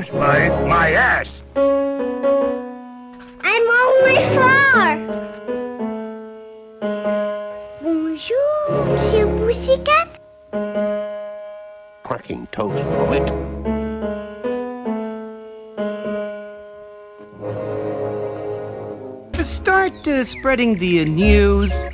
spite my ass. I'm only 4. Bonjour, Monsieur Pussycat. Cracking toast, Robert. Start spreading the news.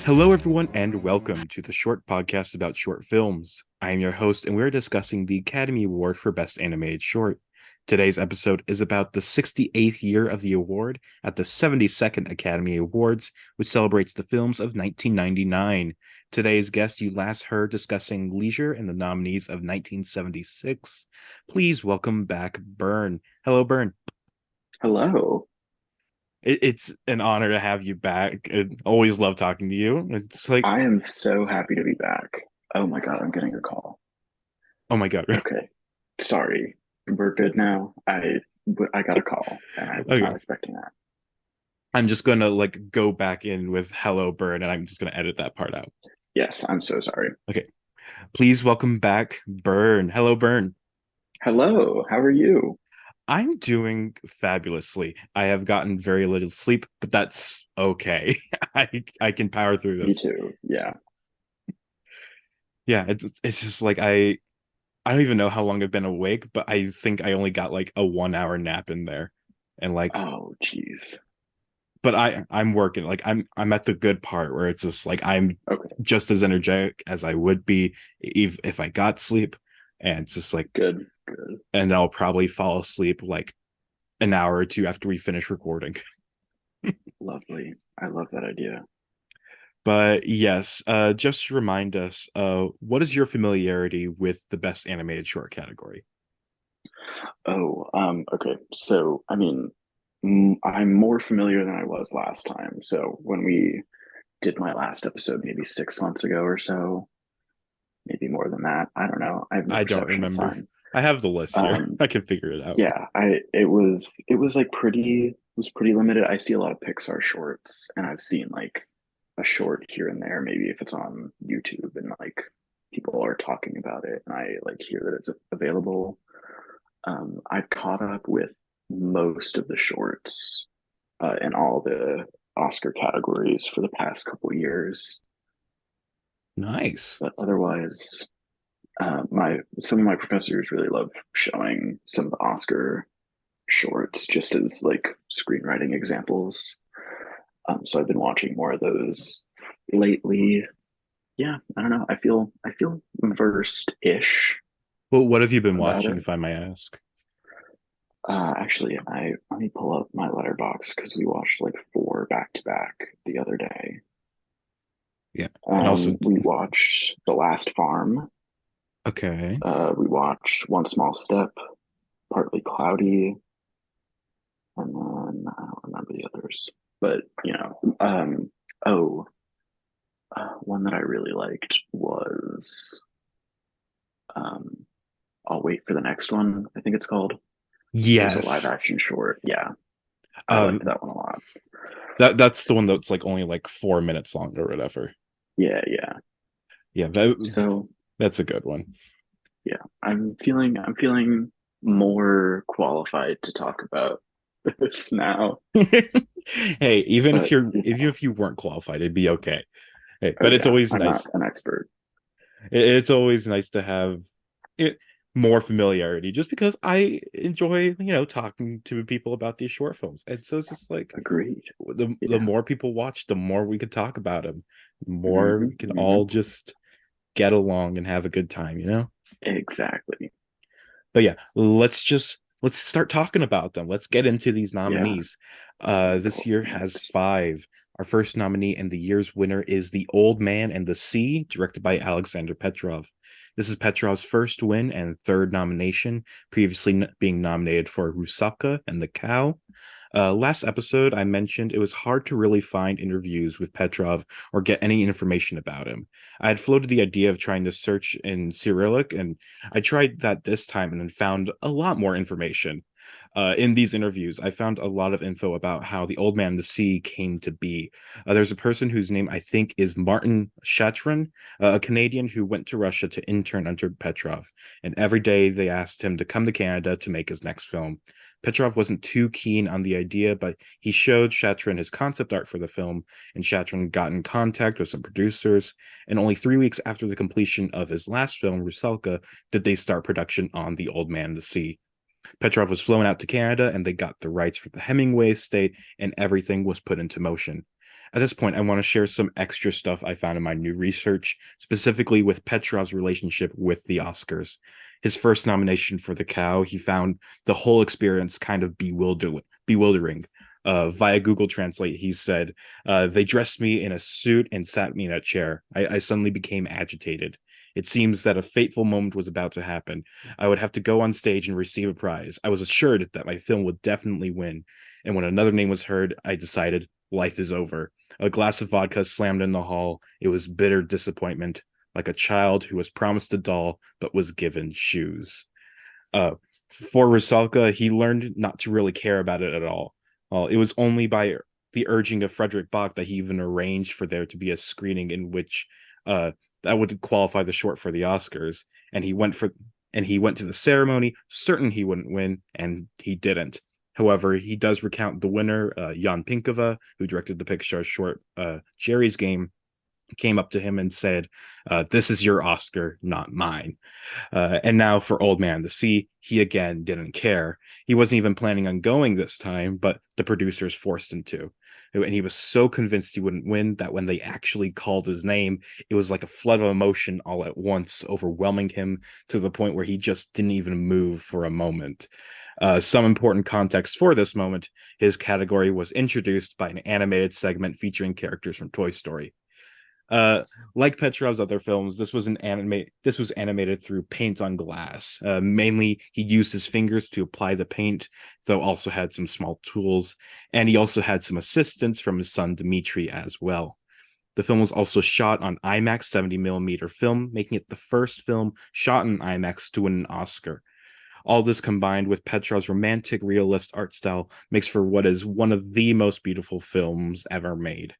Hello, everyone, and welcome to the short podcast about short films. I am your host, and we're discussing the Academy Award for Best Animated Short. Today's episode is about the 68th year of the award at the 72nd Academy Awards, which celebrates the films of 1999. Today's guest you last heard discussing Leisure and the nominees of 1976. Please welcome back Byrne. Hello, Byrne. Hello. It's an honor to have you back. I always love talking to you. It's like, I am so happy to be back. Oh my God, I'm getting a call. oh my God. Okay. Sorry. We're good now. I got a call and I was not expecting that. I'm just going to go back in with hello, Byrne, and I'm just going to edit that part out. Yes, I'm so sorry. Okay. Please welcome back Byrne. Hello, Byrne. Hello. How are you? I'm doing fabulously. I have gotten very little sleep, but that's okay. I can power through this. Me too. Yeah. Yeah, it's just like I don't even know how long I've been awake, but I think I only got like a 1 hour nap in there. And oh geez. But I'm working. I'm at the good part where it's just like I'm just as energetic as I would be if I got sleep. And it's just like good. And I'll probably fall asleep like an hour or two after we finish recording. Lovely. I love that idea. But yes, just to remind us, what is your familiarity with the best animated short category? Okay. So, I mean, I'm more familiar than I was last time. So when we did my last episode, maybe 6 months ago or so, maybe more than that. I don't know. I don't remember. I have the list here. I can figure it out. Yeah, it was pretty limited. I see a lot of Pixar shorts, and I've seen like a short here and there, maybe if it's on YouTube and like people are talking about it, and I like hear that it's available. I've caught up with most of the shorts in all the Oscar categories for the past couple years. Nice. But otherwise, some of my professors really love showing some of the Oscar shorts just as like screenwriting examples. So I've been watching more of those lately. Yeah, I don't know. I feel versed-ish. Well, what have you been watching, if I may ask? Actually, let me pull up my letterbox because we watched like 4 back to back the other day. Yeah. And also we watched The Last Farm. Okay. We watched One Small Step, Partly Cloudy, and then I don't remember the others. But one that I really liked was I'll Wait for the Next One, I think it's called. Yes. It's a live action short. Yeah. I liked that one a lot. That's the one that's like only like 4 minutes long or whatever. Yeah. So that's a good one. Yeah. I'm feeling more qualified to talk about this now. Hey, even if you weren't qualified, it'd be okay. Hey, but it's always nice. I'm not an expert. It's always nice to have more familiarity, just because I enjoy, talking to people about these short films. And so it's just like, agreed. The more people watch, the more we could talk about them. The more we can all just get along and have a good time, Exactly. But yeah, let's start talking about them. Let's get into these nominees. This year has 5. Our first nominee and the year's winner is The Old Man and the Sea, directed by Alexander Petrov. This is Petrov's first win and 3rd nomination, previously being nominated for Rusaka and The Cow. Last episode, I mentioned it was hard to really find interviews with Petrov or get any information about him. I had floated the idea of trying to search in Cyrillic, and I tried that this time and found a lot more information. In these interviews, I found a lot of info about how the Old Man and the Sea came to be. There's a person whose name I think is Martin Chatrin, a Canadian who went to Russia to intern under Petrov, and every day they asked him to come to Canada to make his next film. Petrov wasn't too keen on the idea, but he showed Chatrin his concept art for the film, and Chatrin got in contact with some producers, and only 3 weeks after the completion of his last film, Rusalka, did they start production on The Old Man and the Sea. Petrov was flown out to Canada, and they got the rights for the Hemingway estate, and everything was put into motion. At this point, I want to share some extra stuff I found in my new research, specifically with Petrov's relationship with the Oscars. His first nomination for The Cow, he found the whole experience kind of bewildering. Via Google Translate, he said, they dressed me in a suit and sat me in a chair. I suddenly became agitated. It seems that a fateful moment was about to happen. I would have to go on stage and receive a prize. I was assured that my film would definitely win. And when another name was heard, I decided life is over. A glass of vodka slammed in the hall. It was bitter disappointment, like a child who was promised a doll but was given shoes. For Rusalka, he learned not to really care about it at all. It was only by the urging of Frederick Bach that he even arranged for there to be a screening in which that would qualify the short for the Oscars. And he went to the ceremony, certain he wouldn't win, and he didn't. However, he does recount the winner, Jan Pinkova, who directed the Pixar short Jerry's Game, came up to him and said, "This is your Oscar, not mine." And now for Old Man the Sea, he again didn't care. He wasn't even planning on going this time, but the producers forced him to. And he was so convinced he wouldn't win that when they actually called his name, it was like a flood of emotion all at once, overwhelming him to the point where he just didn't even move for a moment. Some important context for this moment: his category was introduced by an animated segment featuring characters from Toy Story. Uh, like Petrov's other films, this was animated through paint on glass. Mainly, he used his fingers to apply the paint, though also had some small tools, and he also had some assistance from his son Dmitri as well. The film was also shot on IMAX 70mm film, making it the first film shot in IMAX to win an Oscar. All this combined with Petrov's romantic realist art style makes for what is one of the most beautiful films ever made.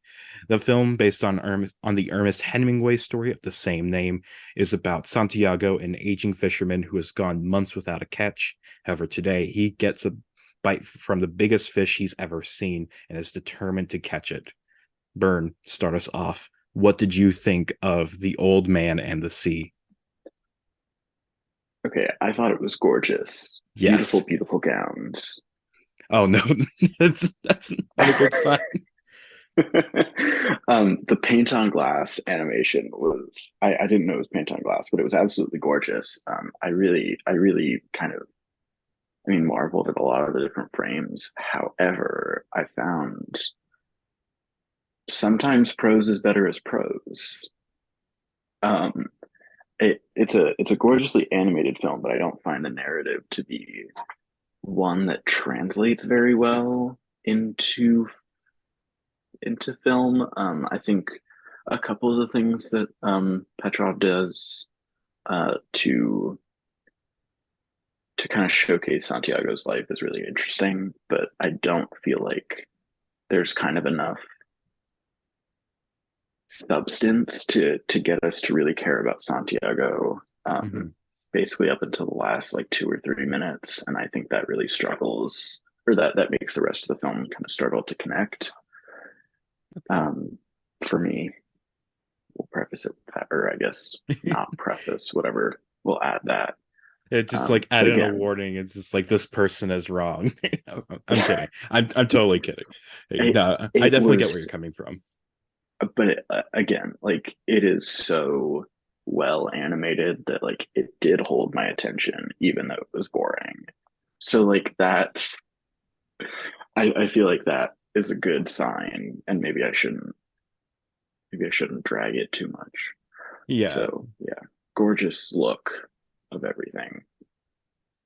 The film, based on the Ernest Hemingway story of the same name, is about Santiago, an aging fisherman who has gone months without a catch. However, today he gets a bite from the biggest fish he's ever seen and is determined to catch it. Byrne, start us off. What did you think of The Old Man and the Sea? Okay, I thought it was gorgeous. Yes. Beautiful, beautiful gowns. Oh no, that's not a good sign. The paint on glass animation was I didn't know it was paint on glass, but it was absolutely gorgeous. I really kind of marveled at a lot of the different frames. However, I found sometimes prose is better as prose. Um, it's a gorgeously animated film, but I don't find the narrative to be one that translates very well into film. I think a couple of the things that Petrov does to kind of showcase Santiago's life is really interesting, but I don't feel like there's kind of enough substance to get us to really care about Santiago. Basically up until the last like 2 or 3 minutes, and I think that really struggles, or that makes the rest of the film kind of struggle to connect. For me, we'll preface it with that, or I guess not preface, whatever. We'll add that. It's just like adding a warning. It's just like this person is wrong. I'm kidding. I'm totally kidding. No, I definitely get where you're coming from. But again, like it is so well animated that like it did hold my attention, even though it was boring. So like that's, I feel like that is a good sign, and maybe I shouldn't drag it too much. Yeah. So yeah, gorgeous look of everything.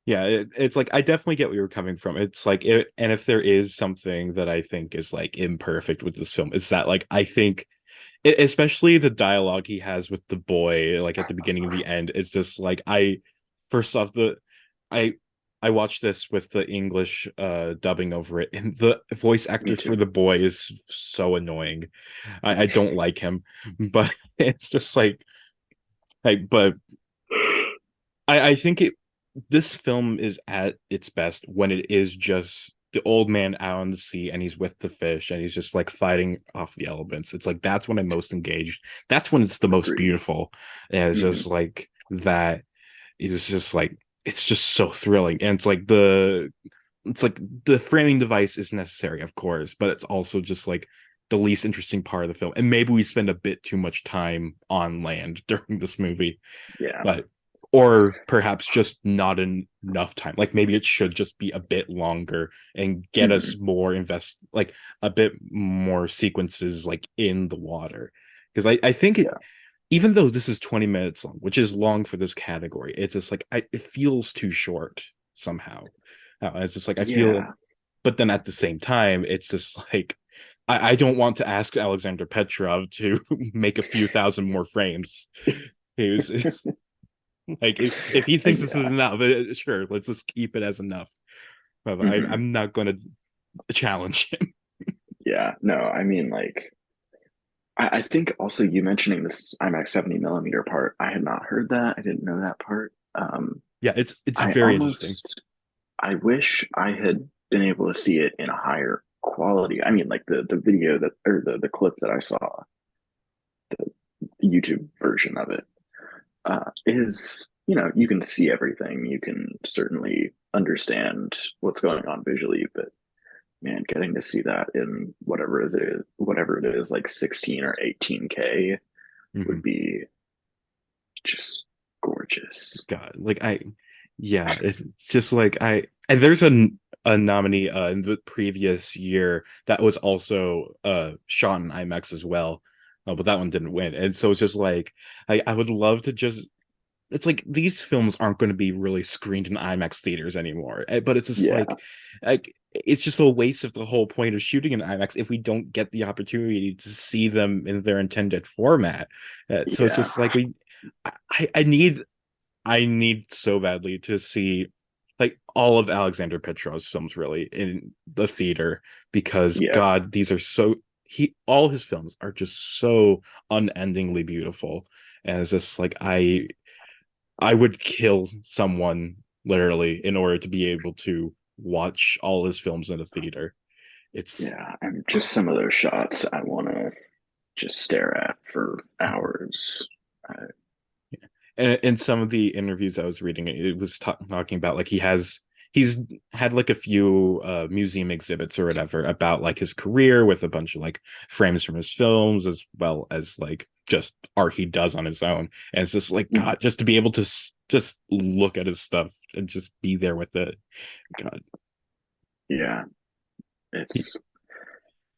Yeah, it's like I definitely get where you're coming from. It's like and if there is something that I think is like imperfect with this film, it's that like I think especially the dialogue he has with the boy, like at the beginning and the end, it's just like first off, I I watched this with the English dubbing over it, and the voice Me actors for too. the boy is so annoying. I don't like him, but it's just but I think this film is at its best when it is just the old man out on the sea and he's with the fish and he's just like fighting off the elements. It's like that's when I'm most engaged. That's when it's the most Agreed. beautiful. And it's Hmm. just like that is just like it's just so thrilling. And it's like the framing device is necessary, of course, but it's also just like the least interesting part of the film. And maybe we spend a bit too much time on land during this movie, Yeah. but or perhaps just not enough time. Like maybe it should just be a bit longer and get us Hmm. more like a bit more sequences like in the water. Because I think Yeah. even though this is 20 minutes long, which is long for this category, it's just like it feels too short somehow. It's just like I feel, Yeah. but then at the same time, it's just like I don't want to ask Alexander Petrov to make a few thousand more frames. He was like if he thinks this is Yeah. enough, sure, let's just keep it as enough. But Hmm. I'm not going to challenge him. Yeah. No, I mean, like, I think also you mentioning this IMAX 70 millimeter part, I had not heard that. I didn't know that part. Yeah, it's I very interesting. almost, I wish I had been able to see it in a higher quality. I mean, like the video that, or the clip that I saw, the YouTube version of it, is, you can see everything. You can certainly understand what's going on visually, but man, getting to see that in whatever it is, like 16 or 18K Mhm. would be just gorgeous. God, like yeah, it's just like and there's a nominee in the previous year that was also shot in IMAX as well, but that one didn't win. And so it's just like I would love to just it's like these films aren't going to be really screened in IMAX theaters anymore. But it's just Yeah, like it's just a waste of the whole point of shooting in IMAX if we don't get the opportunity to see them in their intended format. So it's yeah, just like I need so badly to see like all of Alexander Petrov's films really in the theater because yeah, God, these are so he all his films are just so unendingly beautiful. And it's just like I would kill someone literally in order to be able to watch all his films in a theater. It's yeah. And just some of those shots I want to just stare at for hours. and in some of the interviews I was reading, it was talking about like he's had like a few museum exhibits or whatever about like his career with a bunch of like frames from his films as well as like just art he does on his own. And it's just like Mhm. God, just to be able to just look at his stuff and just be there with it. God, Yeah,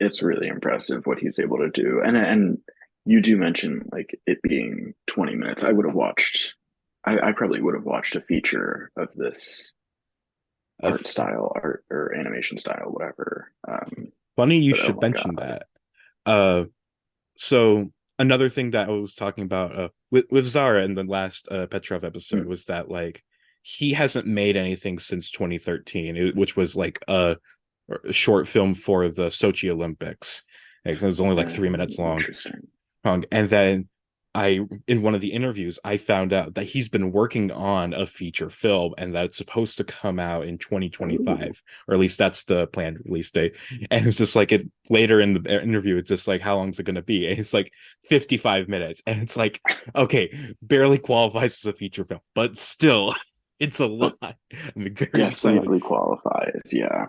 it's really impressive what he's able to do. And you do mention like it being 20 minutes. I probably would have watched a feature of this art uh, style, art or animation style, whatever. funny you But oh should my mention God. that. Uh, so another thing that I was talking about with Zara in the last Petrov episode Mm, was that like he hasn't made anything since 2013, which was like a short film for the Sochi Olympics. Like, it was only like 3 minutes long. interesting. And then in one of the interviews, I found out that he's been working on a feature film and that it's supposed to come out in Oh, 2025, or at least that's the planned release date. And it's just like it later in the interview, it's just like, how long is it going to be? And it's like 55 minutes. And it's like, okay, barely qualifies as a feature film, but still, it's a lot. I'm very excited. definitely qualifies. Yeah.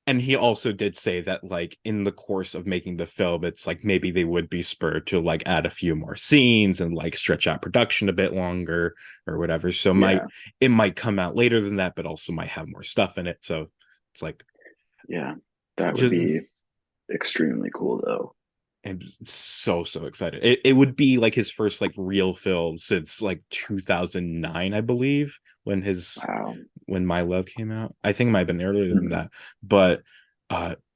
And he also did say that like in the course of making the film it's like maybe they would be spurred to like add a few more scenes and like stretch out production a bit longer or whatever, so Yeah. it might come out later than that but also might have more stuff in it. So it's like Yeah. That would just be extremely cool though. I'm so excited. It would be like his first like real film since like 2009, I believe, Wow. when My Love came out. I think it might have been earlier than Mhm. that. But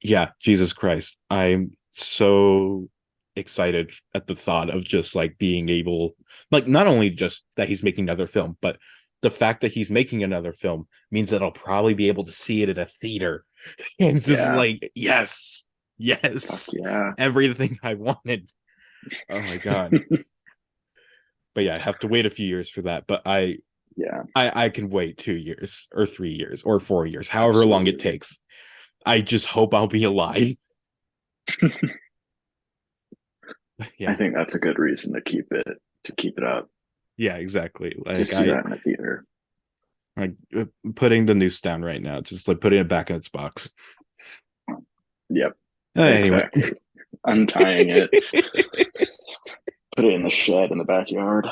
yeah, Jesus Christ. I'm so excited at the thought of just like being able like not only just that he's making another film, but the fact that he's making another film means that I'll probably be able to see it at a theater. And it's just Yeah. like, yes, Fuck yes, yeah. everything I wanted. Oh my god. But yeah, I have to wait a few years for that. But Yeah, I can wait 2 years or 3 years or 4 years, however long it absolutely. takes. I just hope I'll be alive. I Yeah, think that's a good reason to keep it up. yeah, exactly. To Like see that in a theater. like putting the noose down right now, just like putting it back in its box. Yep, Anyway, exactly. Untying it, put it in the shed in the backyard.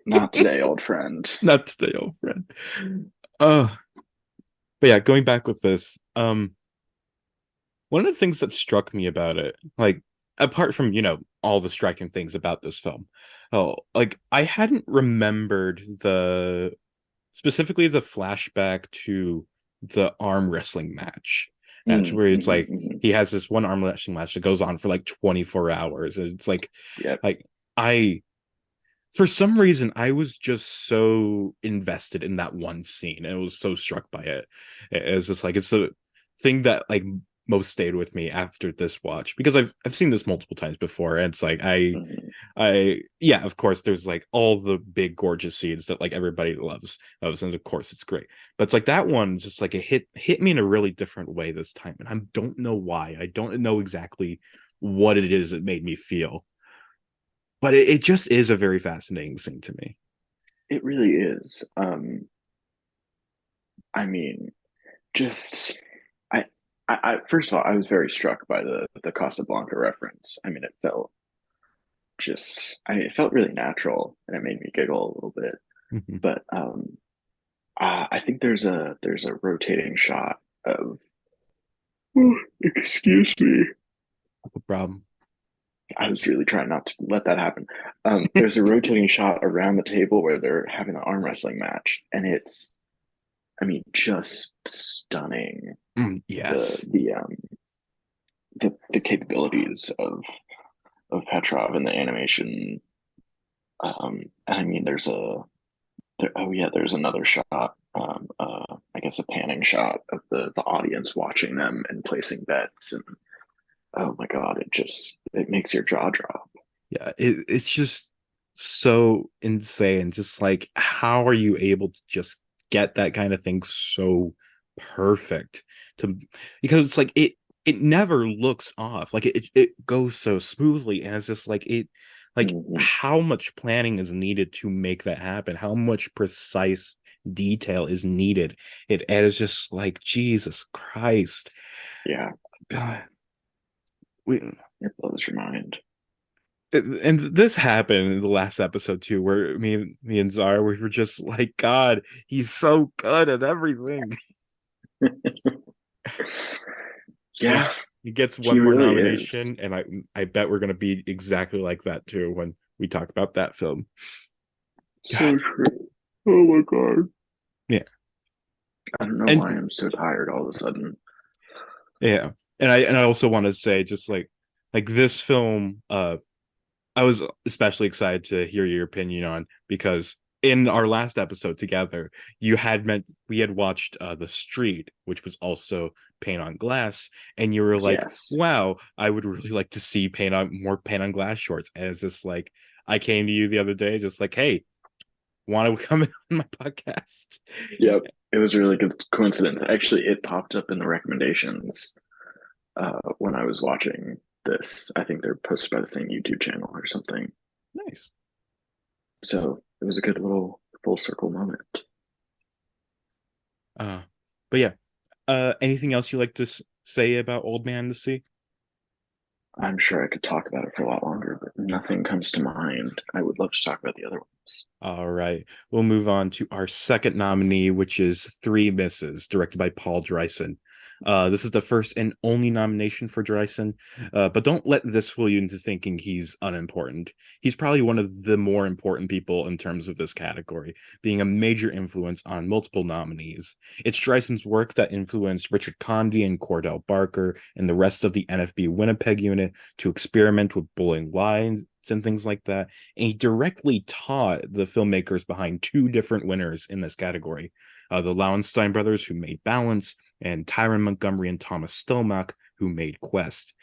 Not today, old friend. not today, old friend. Oh, but yeah, going back with this, one of the things that struck me about it, like apart from all the striking things about this film, like I hadn't remembered the specifically the flashback to the arm wrestling match where it's like he has this one arm wrestling match that goes on for like 24 hours, and it's Yep. like I for some reason I was just so invested in that one scene and I was so struck by it. It's just like it's the thing that like most stayed with me after this watch, because I've seen this multiple times before, and it's like yeah, of course there's like all the big gorgeous scenes that like everybody loves, and of course it's great, but it's like that one just like it hit me in a really different way this time, and I don't know why. I don't know exactly what it is that made me feel, but it just is a very fascinating scene to me. It really is. I mean, just I first of all, I was very struck by the Casablanca reference. I mean, it felt really natural, and it made me giggle a little bit. Mhm. But I think there's a rotating shot of. Excuse me. No problem. I was really trying not to let that happen. There's a rotating shot around the table where they're having an arm wrestling match, and I mean, just stunning. The Yes. the um the capabilities of Petrov and the animation. And I mean, oh yeah, there's another shot. I guess a panning shot of the audience watching them and placing bets, and oh my god, it makes your jaw drop. Yeah, it's just so insane. Just like, how are you able to just get that kind of thing so perfect to, because it's like it never looks off. Like it goes so smoothly, and it's just like like Mhm. how much planning is needed to make that happen, how much precise detail is needed. It is just like, Jesus Christ. Yeah, God. We it blows your mind. and this happened in the last episode too, where me and Zara, we were just like, God, he's so good at everything. And Yeah, he gets he one more really is. nomination, and I bet we're gonna be exactly like that too when we talk about that film. God, So true. Oh my god. yeah, I don't know why and I'm so tired all of a sudden. yeah, and I also want to say just like this film, I was especially excited to hear your opinion on, because in our last episode together, you had meant we had watched The Street, which was also Paint on Glass, and you were like, Yes. "Wow, I would really like to see more Paint on Glass shorts." And it's just like I came to you the other day, just like, "Hey, want to come in on my podcast?" Yep. It was a really good coincidence. Actually, it popped up in the recommendations when I was watching this. I think they're posted by the same YouTube channel or something. Nice. So it was a good little full circle moment. Uh, but yeah, anything else you like to say about Old Man to See? I'm sure I could talk about it for a lot longer, but nothing comes to mind. I would love to talk about the other ones. All right. We'll move on to our second nominee, which is Three Misses, directed by Paul Dryson. This is the first and only nomination for Dryson, but don't let this fool you into thinking he's unimportant. He's probably one of the more important people in terms of this category, being a major influence on multiple nominees. It's Dryson's work that influenced Richard Conde and Cordell Barker and the rest of the NFB Winnipeg unit to experiment with bullying lines and things like that. And he directly taught the filmmakers behind two different winners in this category. The Lowenstein brothers, who made Balance, and Tyron Montgomery and Thomas Stelmach, who made Quest.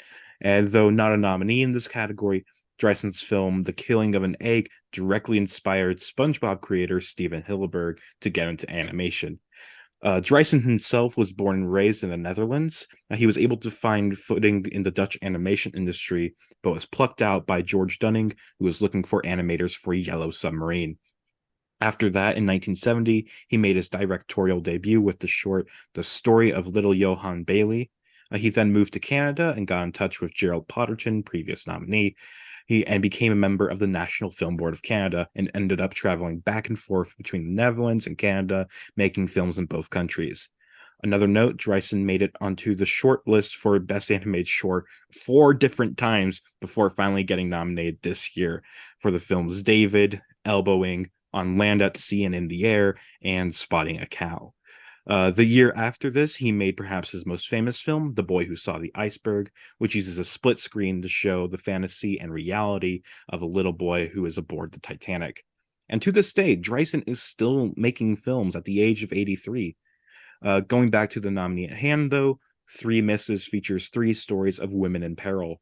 And though not a nominee in this category, Dreissen's film The Killing of an Egg directly inspired SpongeBob creator Steven Hillenburg to get into animation. Dreisen himself was born and raised in the Netherlands. He was able to find footing in the Dutch animation industry, but was plucked out by George Dunning, who was looking for animators for Yellow Submarine. After that, in 1970, he made his directorial debut with the short The Story of Little Johan Bailey. He then moved to Canada and got in touch with Gerald Potterton, previous nominee, and became a member of the National Film Board of Canada and ended up traveling back and forth between the Netherlands and Canada, making films in both countries. Another note, Dreisen made it onto the short list for Best Animated Short 4 different times before finally getting nominated this year for the films David, Elbowing, On Land, at Sea, and in the Air, and Spotting a Cow. The year after this, he made perhaps his most famous film, The Boy Who Saw the Iceberg, which uses a split screen to show the fantasy and reality of a little boy who is aboard the Titanic. And to this day, Dreisen is still making films at the age of 83. Going back to the nominee at hand, though, Three Misses features 3 stories of women in peril.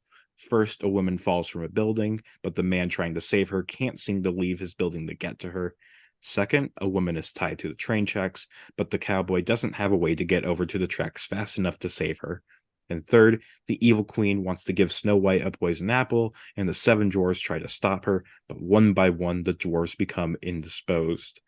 First, a woman falls from a building, but the man trying to save her can't seem to leave his building to get to her. Second, a woman is tied to the train tracks, but the cowboy doesn't have a way to get over to the tracks fast enough to save her. And third, the evil queen wants to give Snow White a poison apple, and the 7 dwarves try to stop her, but one by one the dwarves become indisposed.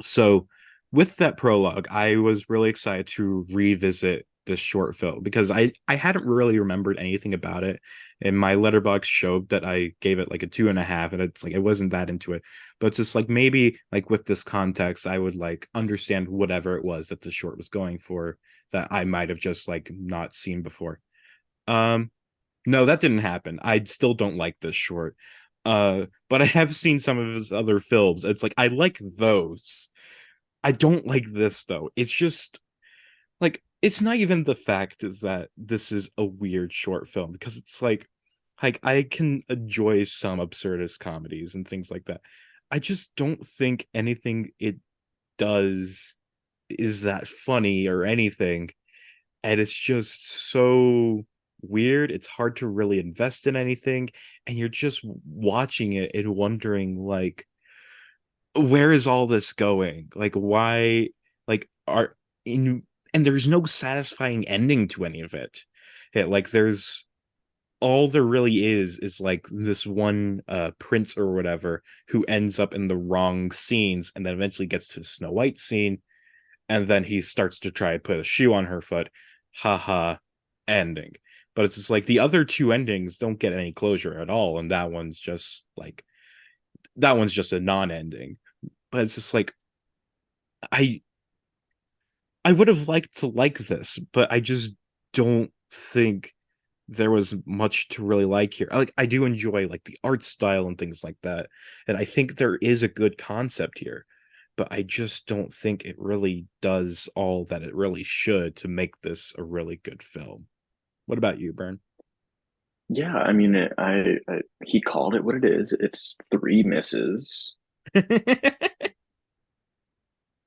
So with that prologue, I was really excited to revisit this short film because I hadn't really remembered anything about it, and my letterbox showed that I gave it like a 2.5, and it's like I wasn't that into it. But it's just like maybe like with this context, I would like understand whatever it was that the short was going for that I might have just like not seen before. Um, no, that didn't happen. I still don't like this short. But I have seen some of his other films. It's like I like those. I don't like this though. It's just like it's not even the fact is that this is a weird short film because it's like I can enjoy some absurdist comedies and things like that. I just don't think anything it does is that funny or anything, and it's just so weird. It's hard to really invest in anything, and you're just watching it and wondering like where is all this going? Like why like are in and there's no satisfying ending to any of it. Yeah, like there's all there really is like this one prince or whatever who ends up in the wrong scenes and then eventually gets to Snow White scene and then he starts to try to put a shoe on her foot. Haha, ending. But it's just like the other 2 endings don't get any closure at all, and that one's just a non-ending. But it's just like I I would have liked to like this, but I just don't think there was much to really like here. Like I do enjoy like the art style and things like that, and I think there is a good concept here, but I just don't think it really does all that it really should to make this a really good film. What about you, Byrne? Yeah, I mean, he called it what it is. It's 3 misses.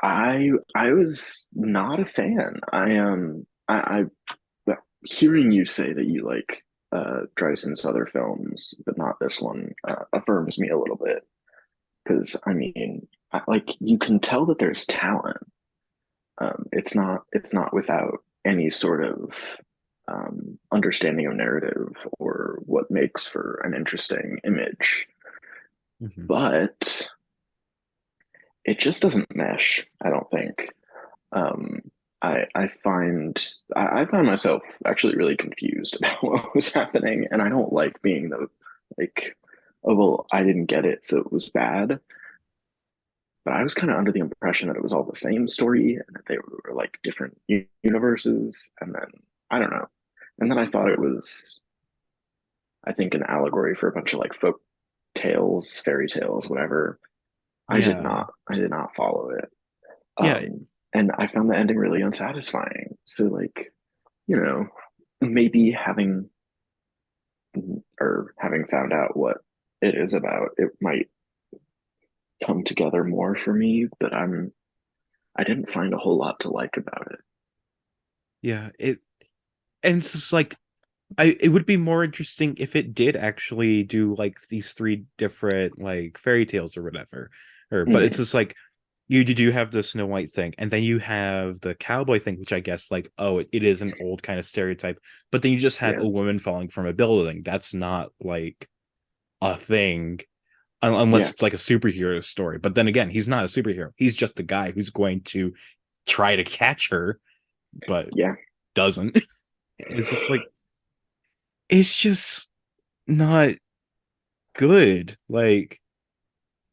I was not a fan. Hearing you say that you like Dreisen's other films, but not this one, affirms me a little bit. Because I mean, like you can tell that there's talent. It's not without any sort of understanding of narrative or what makes for an interesting image, Mhm. but it just doesn't mesh, I don't think. Um, I found myself actually really confused about what was happening, and I don't like being the like, oh well, I didn't get it, so it was bad. But I was kind of under the impression that it was all the same story and that they were like different universes, and then I don't know, and then I thought it was, I think, an allegory for a bunch of like folk tales, fairy tales, whatever. Yeah. I did not follow it. Yeah. And I found the ending really unsatisfying. So like, you know, maybe having found out what it is about, it might come together more for me, but I didn't find a whole lot to like about it. Yeah, and it's just like it would be more interesting if it did actually do like these three different like fairy tales or whatever. Or but it's Hmm. just like you do have the Snow White thing, and then you have the cowboy thing, which I guess like, oh, it is an old kind of stereotype, but then you just have Yeah, a woman falling from a building. That's not like a thing unless yeah, it's like a superhero story. But then again, he's not a superhero. He's just a guy who's going to try to catch her, but yeah. doesn't. It's just like it's just not good. Like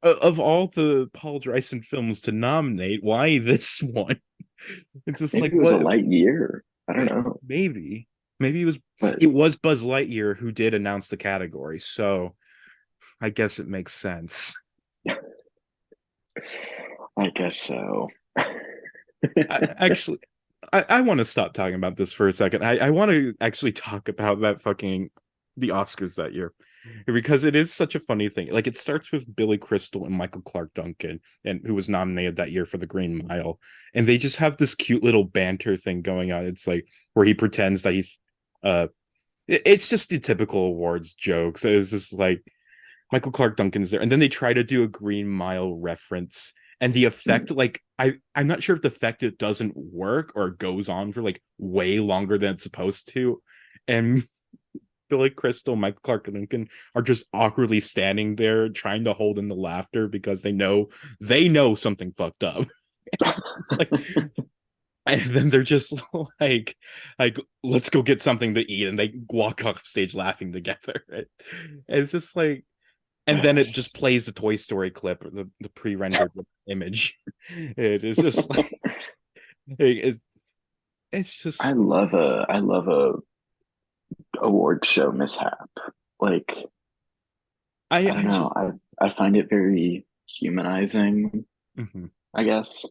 of all the Paul Dryson films to nominate, why this one? It's just Maybe like it was a what light year. I don't know, maybe. Maybe but it was Buzz Lightyear who did announce the category, so I guess it makes sense. I guess so. Actually, I want to stop talking about this for a second. I want to actually talk about that fucking the Oscars that year because it is such a funny thing. Like it starts with Billy Crystal and Michael Clark Duncan, and who was nominated that year for the Green Mile, and they just have this cute little banter thing going on. It's like where he pretends that he's it's just the typical awards jokes. It's just like Michael Clark Duncan's there, and then they try to do a Green Mile reference, and the effect, like I'm not sure if the effect it doesn't work or it goes on for like way longer than it's supposed to, and Billy Crystal, Michael Clark Duncan are just awkwardly standing there trying to hold in the laughter because they know something fucked up. It's like, and then they're just like let's go get something to eat, and they walk off stage laughing together. It's just like and then it just That's plays the Toy Story clip, the pre-rendered image. It is just like it, it's just I love a award show mishap. Like, I don't I know. just I find it very humanizing, mhm. I guess.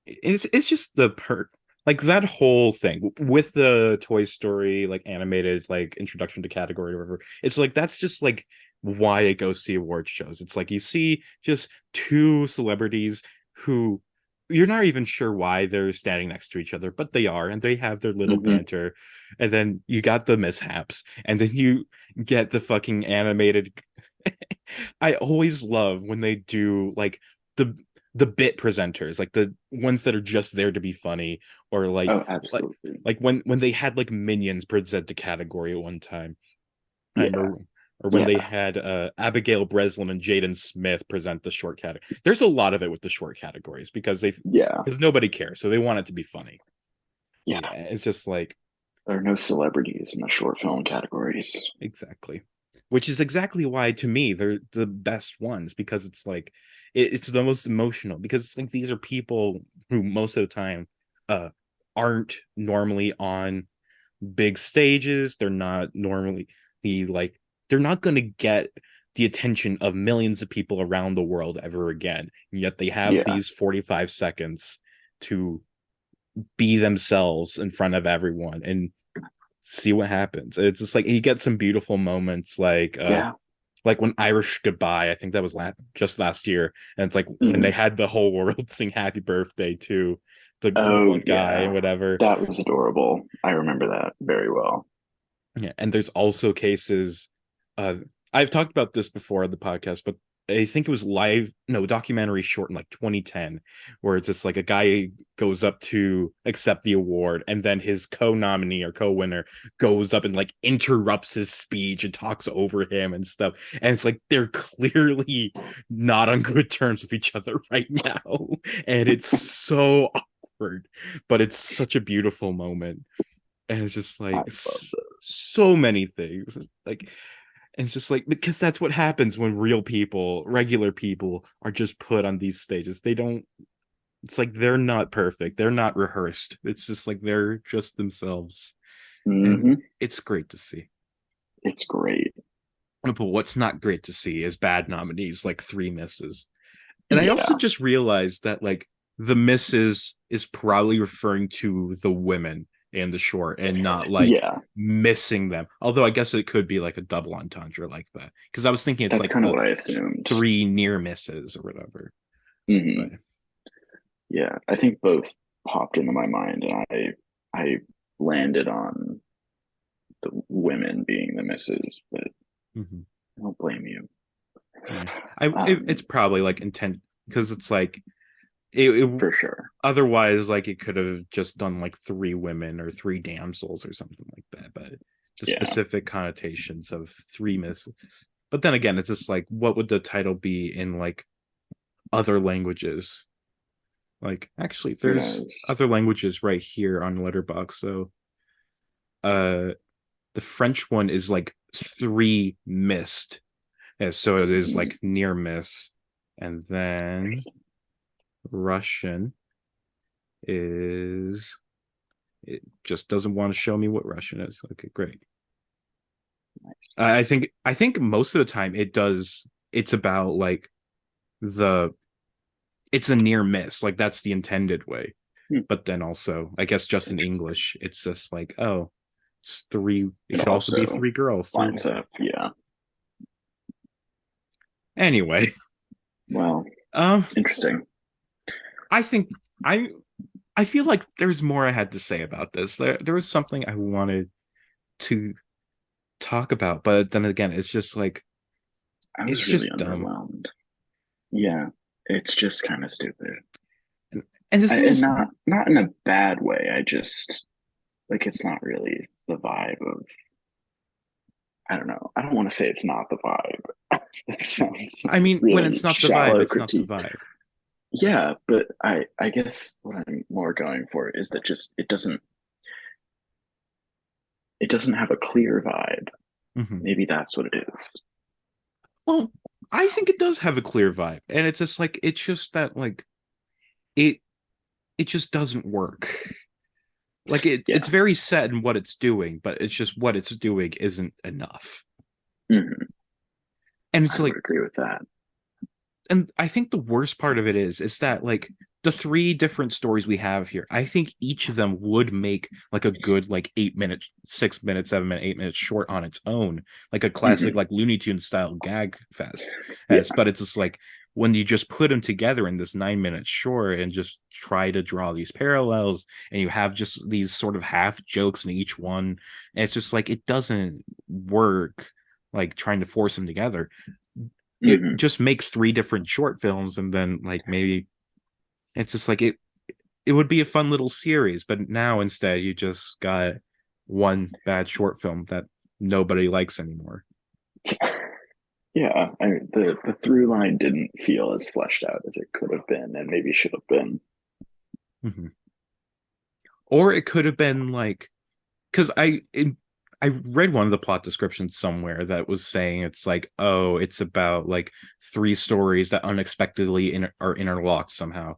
It's just the per like that whole thing with the Toy Story like animated like introduction to category or whatever. It's like that's just like why I go see award shows. It's like you see just two celebrities who you're not even sure why they're standing next to each other, but they are, and they have their little Hmm. banter. And then you got the mishaps, and then you get the fucking animated. I always love when they do like the the bit presenters, like the ones that are just there to be funny, or Oh, like absolutely. when they had like minions present the category at one time. I Yeah, remember, or when they yeah, had Abigail Breslin and Jaden Smith present the short category. There's a lot of it with the short categories yeah, because nobody cares, so they want it to be funny. yeah. Yeah, it's just like There are no celebrities in the short film categories. exactly. Which is exactly why to me they're the best ones because it's like it's the most emotional because it's like these are people who most of the time uh aren't normally on big stages. They're not normally like they're not going to get the attention of millions of people around the world ever again. And yet they have Yeah. these 45 seconds to be themselves in front of everyone and see what happens. It's just like you get some beautiful moments Yeah. like when Irish Goodbye, I think that was just last year, and it's like when they Hmm. had the whole world sing happy birthday to the Oh, one guy and yeah. whatever. That was adorable. I remember that very well. Yeah, and there's also cases uh I've talked about this before on the podcast, but I think it was live no documentary short in like 2010 where it's just like a guy goes up to accept the award and then his co-nominee or co-winner goes up and like interrupts his speech and talks over him and stuff, and it's like they're clearly not on good terms with each other right now, and it's so awkward, but it's such a beautiful moment, and it's just I like love those. so many things like and it's just like because that's what happens when real people regular people are just put on these stages. They don't it's like they're not perfect, they're not rehearsed, it's just like they're just themselves, and Hmm. it's great to see. It's great. But what's not great to see is bad nominees like three misses. And I also Yeah. just realized that like the misses is probably referring to the women in the short and not like Yeah, missing them. Although I guess it could be like a double entendre like that. Because I was thinking it's that's like kind of the what I assumed. three near misses or whatever. But Hmm. Yeah, I think both popped into my mind, and I landed on the women being the misses, but mhm. I don't blame you. Yeah, it's Um, probably like intent because it's like it for sure. otherwise like it could have just done like three women or three damsels or something like that, but the Yeah. specific connotations of three misses. But then again, it's just like what would the title be in like other languages? Like actually Who there's knows? other languages right here on Letterbox. So uh the French one is like three missed. Yeah, so it is Mhm. like near miss. And then Interesting. Russian is it just doesn't want to show me what Russian is. Okay, great. Nice. I think most of the time it does it's about like the it's a near miss, like that's the intended way. Hmm. But then also, I guess just in Interesting. English, it's just like, oh, it's three it It could also be also three girls, three lines guys. up. Yeah. Anyway, Well, um interesting. I think I I feel like there's more I had to say about this. There was something I wanted to talk about, but then again, it's just like I it's was really just dumb. underwhelmed. Yeah, it's just kind of stupid. And the thing And is, not in a bad way. I just like it's not really the vibe of I don't know. I don't want to say it's not the vibe. That sounds I like mean, when it's really not the vibe, shallow it's not the critique. vibe. Yeah, but I guess what I'm more going for is that just it doesn't have a clear vibe. Mhm. Maybe that's what it is. Well, I think it does have a clear vibe, and it's just like it's just that like it it just doesn't work. Like Yeah, it's very set in what it's doing, but it's just what it's doing isn't enough. hmm, And it's I would like agree with that. and I think the worst part of it is that like the three different stories we have here, I think each of them would make like a good like 8 minute, 6 minute, 7 minute, 8 minute short on its own, like a classic Hmm. like Looney Tune style gag fest. As Yeah. but it's just like when you just put them together in this 9 minute short and just try to draw these parallels, and you have just these sort of half jokes in each one, and it's just like it doesn't work. Like trying to force them together it Hmm. just make three different short films and then like maybe it's just like it would be a fun little series, but now instead you just got one bad short film that nobody likes anymore. Yeah, the through line didn't feel as fleshed out as it could have been and maybe should have been. Mhm. Or it could have been like because I read one of the plot descriptions somewhere that was saying it's like, oh, it's about like three stories that unexpectedly are interlocked somehow.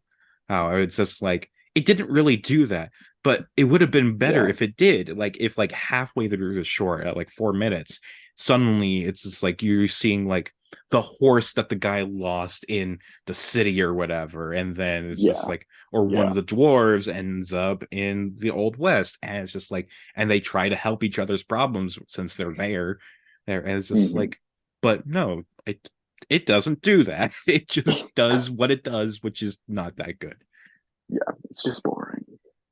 How it's just like it didn't really do that, but it would have been better Yeah. if it did. Like if like halfway through the short at like 4 minutes, suddenly it's just like you're seeing like the horse that the guy lost in the city or whatever, and then it's just Yeah. like or one Yeah. of the dwarves ends up in the old west, and it's just like and they try to help each other's problems since they're there and it's just Hmm. like but no it doesn't do that. It just does what it does, which is not that good. Yeah. It's just boring.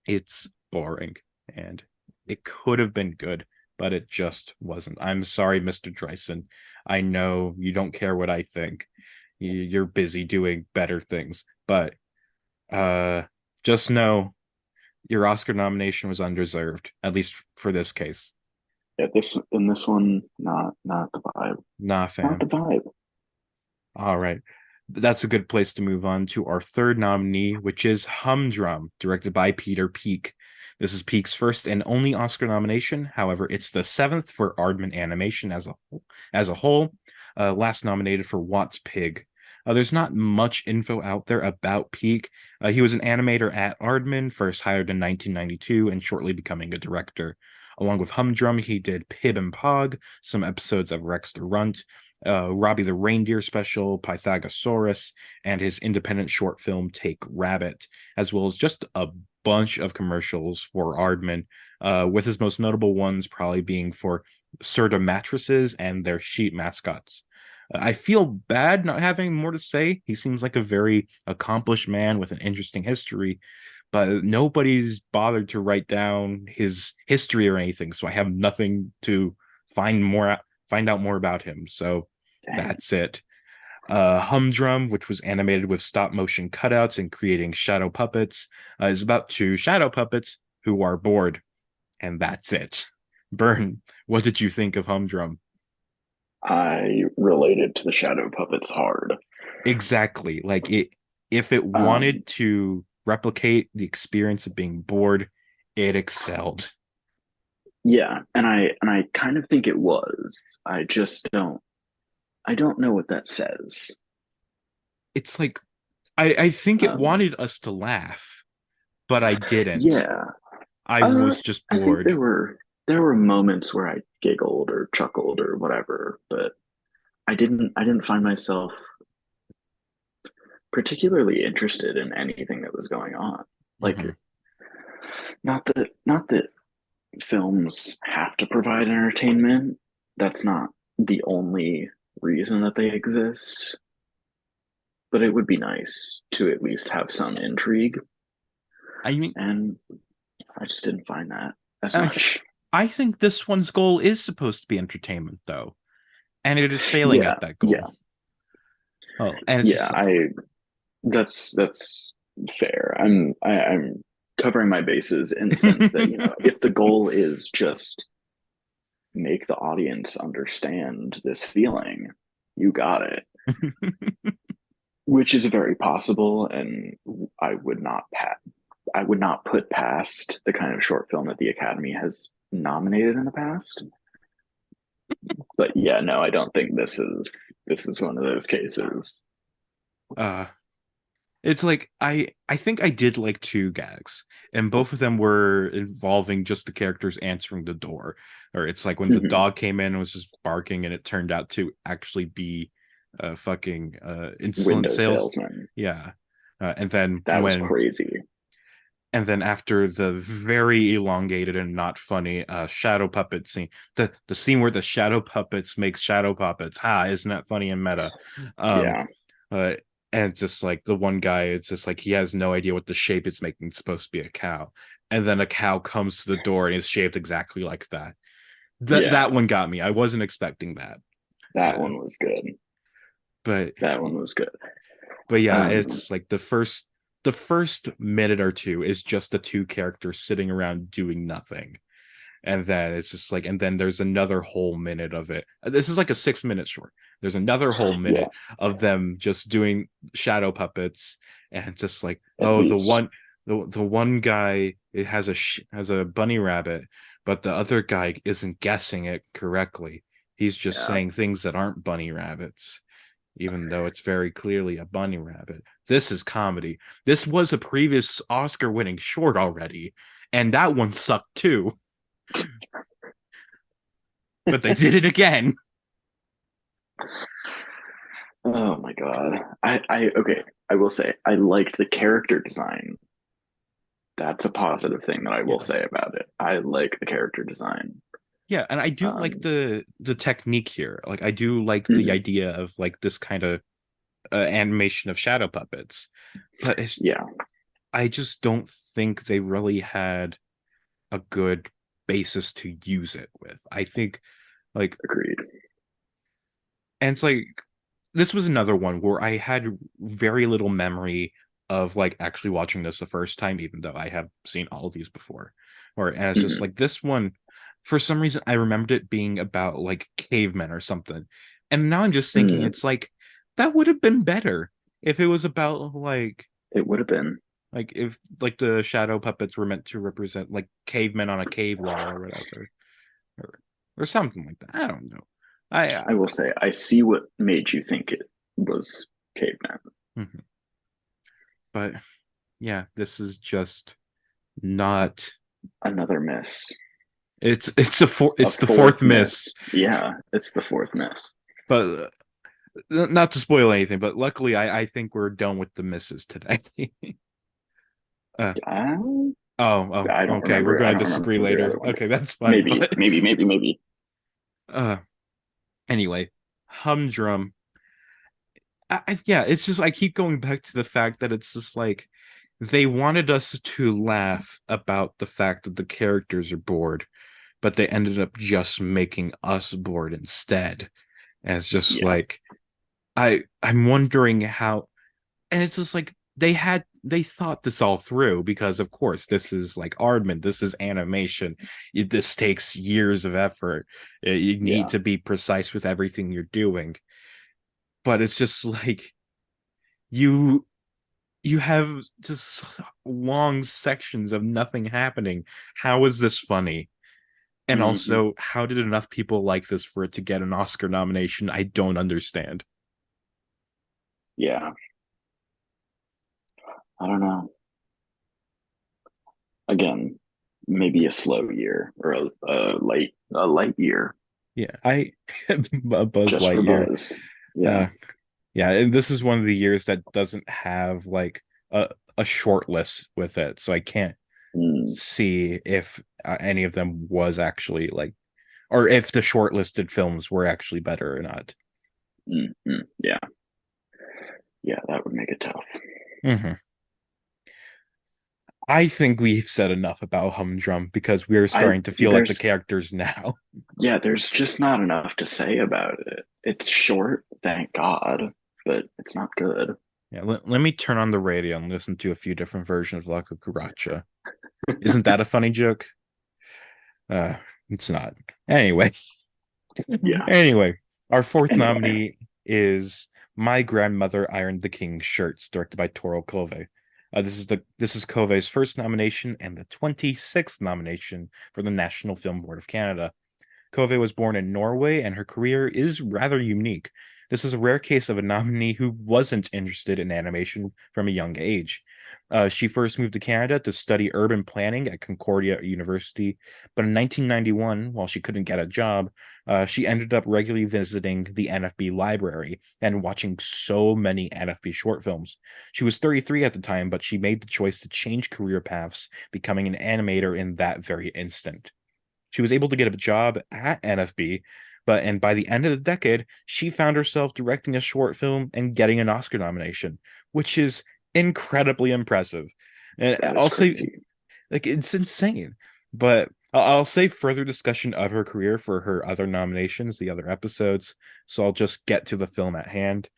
It's boring and it could have been good, but it just wasn't. I'm sorry, Mr. Dreisen. I know you don't care what I think. You're busy doing better things, but uh just know your Oscar nomination was undeserved, at least for this case. Yeah, this one, not the vibe. Nah, Not fam. the vibe. All right. That's a good place to move on to our third nominee, which is Humdrum, directed by Peter Peak. This is Peak's first and only Oscar nomination. However, it's the seventh for Aardman Animation as a whole. Last nominated for Watt's Pig. There's not much info out there about Peak. He was an animator at Aardman, first hired in 1992, and shortly becoming a director. Along with Humdrum, he did Pib and Pog, some episodes of Rex the Runt, Robbie the Reindeer special, Pythagosaurus, and his independent short film Take Rabbit, as well as just a bunch of commercials for Aardman, with his most notable ones probably being for Serta mattresses and their sheet mascots. I feel bad not having more to say. He seems like a very accomplished man with an interesting history, but nobody's bothered to write down his history or anything, so I have nothing to find out more about him. So that's it. Humdrum, which was animated with stop motion cutouts and creating shadow puppets, is about two shadow puppets who are bored, and that's it. Byrne, what did you think of Humdrum? I related to the shadow puppets hard. Exactly. Like it, if it Um, wanted to replicate the experience of being bored, it excelled. yeah, and I kind of think it was. I don't know what that says. It's like I think it Um, wanted us to laugh, but I didn't. yeah. I Uh, was just I think bored. there were moments where I giggled or chuckled or whatever, but I didn't find myself particularly interested in anything that was going on. Like, Mhm. not that films have to provide entertainment. That's not the only reason that they exist, but it would be nice to at least have some intrigue. I mean, And I just didn't find that as I much. I think this one's goal is supposed to be entertainment, though, and it is failing Yeah, at that yeah, goal. Oh, and it's yeah. just I that's fair. I'm covering my bases in the sense that, if the goal is just make the audience understand this feeling, you got it. Which is very possible, and I would not I would not put past the kind of short film that the Academy has nominated in the past. But yeah, no, I don't think this is one of those cases. uh it's like I think I did like two gags, and both of them were involving just the characters answering the door. Or it's like when the Mhm. dog came in and was just barking, and it turned out to actually be fucking insolent Window sales. salesman. Yeah. And then That was crazy. after the very elongated and not funny shadow puppet scene, the scene where the shadow puppets make shadow puppets, isn't that funny and meta? um Yeah. uh and it's just like the one guy, it's just like he has no idea what the shape it's making. It's supposed to be a cow, and then a cow comes to the door and is shaped exactly like that. Yeah. That one got me. I wasn't expecting that. That uh, one was good. but That one was good. but yeah, Um, it's like the first minute or two is just the two characters sitting around doing nothing, and then it's just like, and then there's another whole minute of it. This is like a 6 minute short. There's another whole yeah, minute of them just doing shadow puppets, and it's just like, at oh, least. the one guy, it has a bunny rabbit, but the other guy isn't guessing it correctly. He's just Yeah. saying things that aren't bunny rabbits, even though it's very clearly a bunny rabbit. This is comedy. This was a previous Oscar winning short already, and that one sucked too, but they did it again. Oh my God. Okay, I will say I liked the character design. That's a positive thing that I will Yeah. say about it. I like the character design. Yeah, and I do like Um, the technique here. Like I do like the mhm, idea of like this kind of animation of shadow puppets, but yeah, I just don't think they really had a good basis to use it with. I think like, agreed. and it's like this was another one where I had very little memory of like actually watching this the first time, even though I have seen all of these before. Or and it's just Mhm, like this one, for some reason, I remembered it being about like cavemen or something. And now I'm just thinking mhm. it's like that would have been better if it was about It would have been. like if like the shadow puppets were meant to represent like cavemen on a cave wall or whatever. Or or something like that. I don't know. I will say I see what made you think it was caveman. Mhm. But yeah, this is just not. Another miss. A It's the fourth fourth miss. miss. Yeah, it's the fourth miss. But not to spoil anything, but luckily I think we're done with the misses today. Uh, I, oh, I don't okay. We're remember. I gonna don't disagree remember the later. other Okay, ones. that's fine. Maybe, But maybe. uh, anyway, Humdrum. Yeah, it's just I keep going back to the fact that it's just like they wanted us to laugh about the fact that the characters are bored, but they ended up just making us bored instead. And it's just Yeah. like I'm wondering how, and it's just like they thought this all through because of course this is like Aardman, this is animation. This takes years of effort. You need Yeah. to be precise with everything you're doing. But it's just like you you have just long sections of nothing happening. How is this funny? And Hmm. also, how did enough people like this for it to get an Oscar nomination? I don't understand. Yeah. I don't know. Again, maybe a slow year or a light year Yeah, I a Buzz just for Lightyear. buzz. Yeah. Uh, yeah, and this is one of the years that doesn't have like a short list with it, so I can't Mm, see if any of them was actually like, or if the shortlisted films were actually better or not. yeah. Yeah, that would make it tough. Hmm. I think we've said enough about Humdrum because we're I starting to feel like the there's characters now. Yeah, there's just not enough to say about it. It's short, thank God, but it's not good. Yeah, let me turn on the radio and listen to a few different versions of La Cucaracha. Isn't that a funny joke? Uh, it's not. Anyway, Yeah. anyway, our fourth Anyway, nominee is My Grandmother Ironed the King's Shirts, directed by Toro Cove. This is Cove's first nomination and the 26th nomination for the National Film Board of Canada. Cove was born in Norway, and her career is rather unique. This is a rare case of a nominee who wasn't interested in animation from a young age. She first moved to Canada to study urban planning at Concordia University, but in 1991, while she couldn't get a job, she ended up regularly visiting the NFB library and watching so many NFB short films. She was 33 at the time, but she made the choice to change career paths, becoming an animator in that very instant. She was able to get a job at NFB, and by the end of the decade, she found herself directing a short film and getting an Oscar nomination, which is incredibly impressive. And that is I'll say, crazy. like, it's insane. But I'll save further discussion of her career for her other nominations, the other episodes. So I'll just get to the film at hand.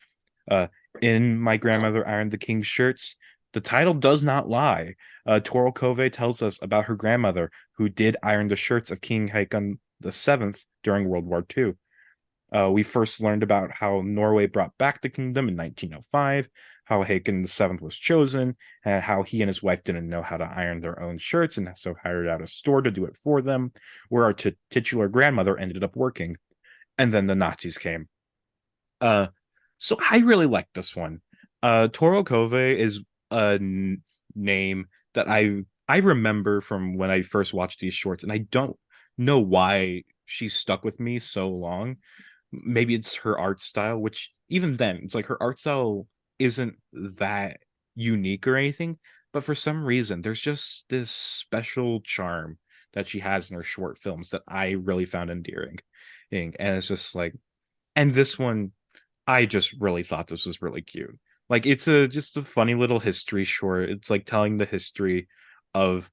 Uh, in My Grandmother Ironed the King's Shirts, the title does not lie. Toro Cove tells us about her grandmother who did iron the shirts of King Haakon the Seventh during World War II. We first learned about how Norway brought back the kingdom in 1905, how Haakon the Seventh was chosen, and how he and his wife didn't know how to iron their own shirts and so hired out a store to do it for them, where our titular grandmother ended up working. And then the Nazis came. Uh, so I really like this one. Toro Cove is a name that I remember from when I first watched these shorts, and I don't know why she stuck with me so long. Maybe it's her art style, which even then, it's like her art style isn't that unique or anything, but for some reason, there's just this special charm that she has in her short films that I really found endearing. And it's just like, and this one I just really thought this was really cute. Like it's a just a funny little history short. It's like of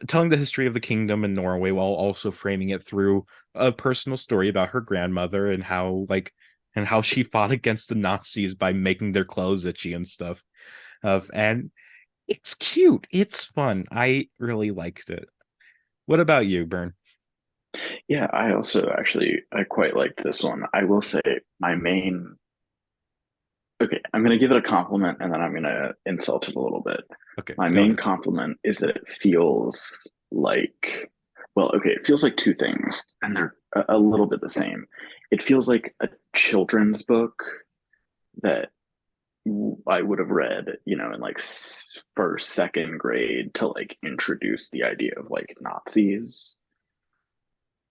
telling the history of the kingdom in Norway while also framing it through a personal story about her grandmother and how she fought against the Nazis by making their clothes itchy and stuff. And it's cute. It's fun. I really liked it. What about you, Byrne? Yeah, I also actually I quite liked this one. I will say my main okay, I'm gonna give it a compliment and then I'm gonna insult it a little bit. Okay, My go main ahead. compliment is that it feels like well, okay, it feels like two things, and they're a little bit the same. It feels like a children's book that I would have read, in like first, second grade to like introduce the idea of like Nazis.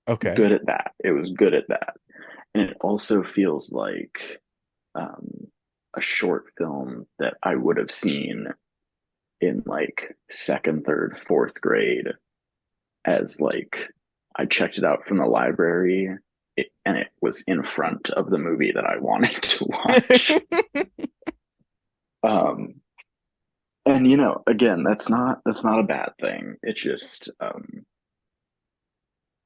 Okay. Good at that. It was good at that. And it also feels like um, a short film that I would have seen in like second, third, fourth grade as like I checked it out from the library and it was in front of the movie that I wanted to watch. um and again, that's not a bad thing. It just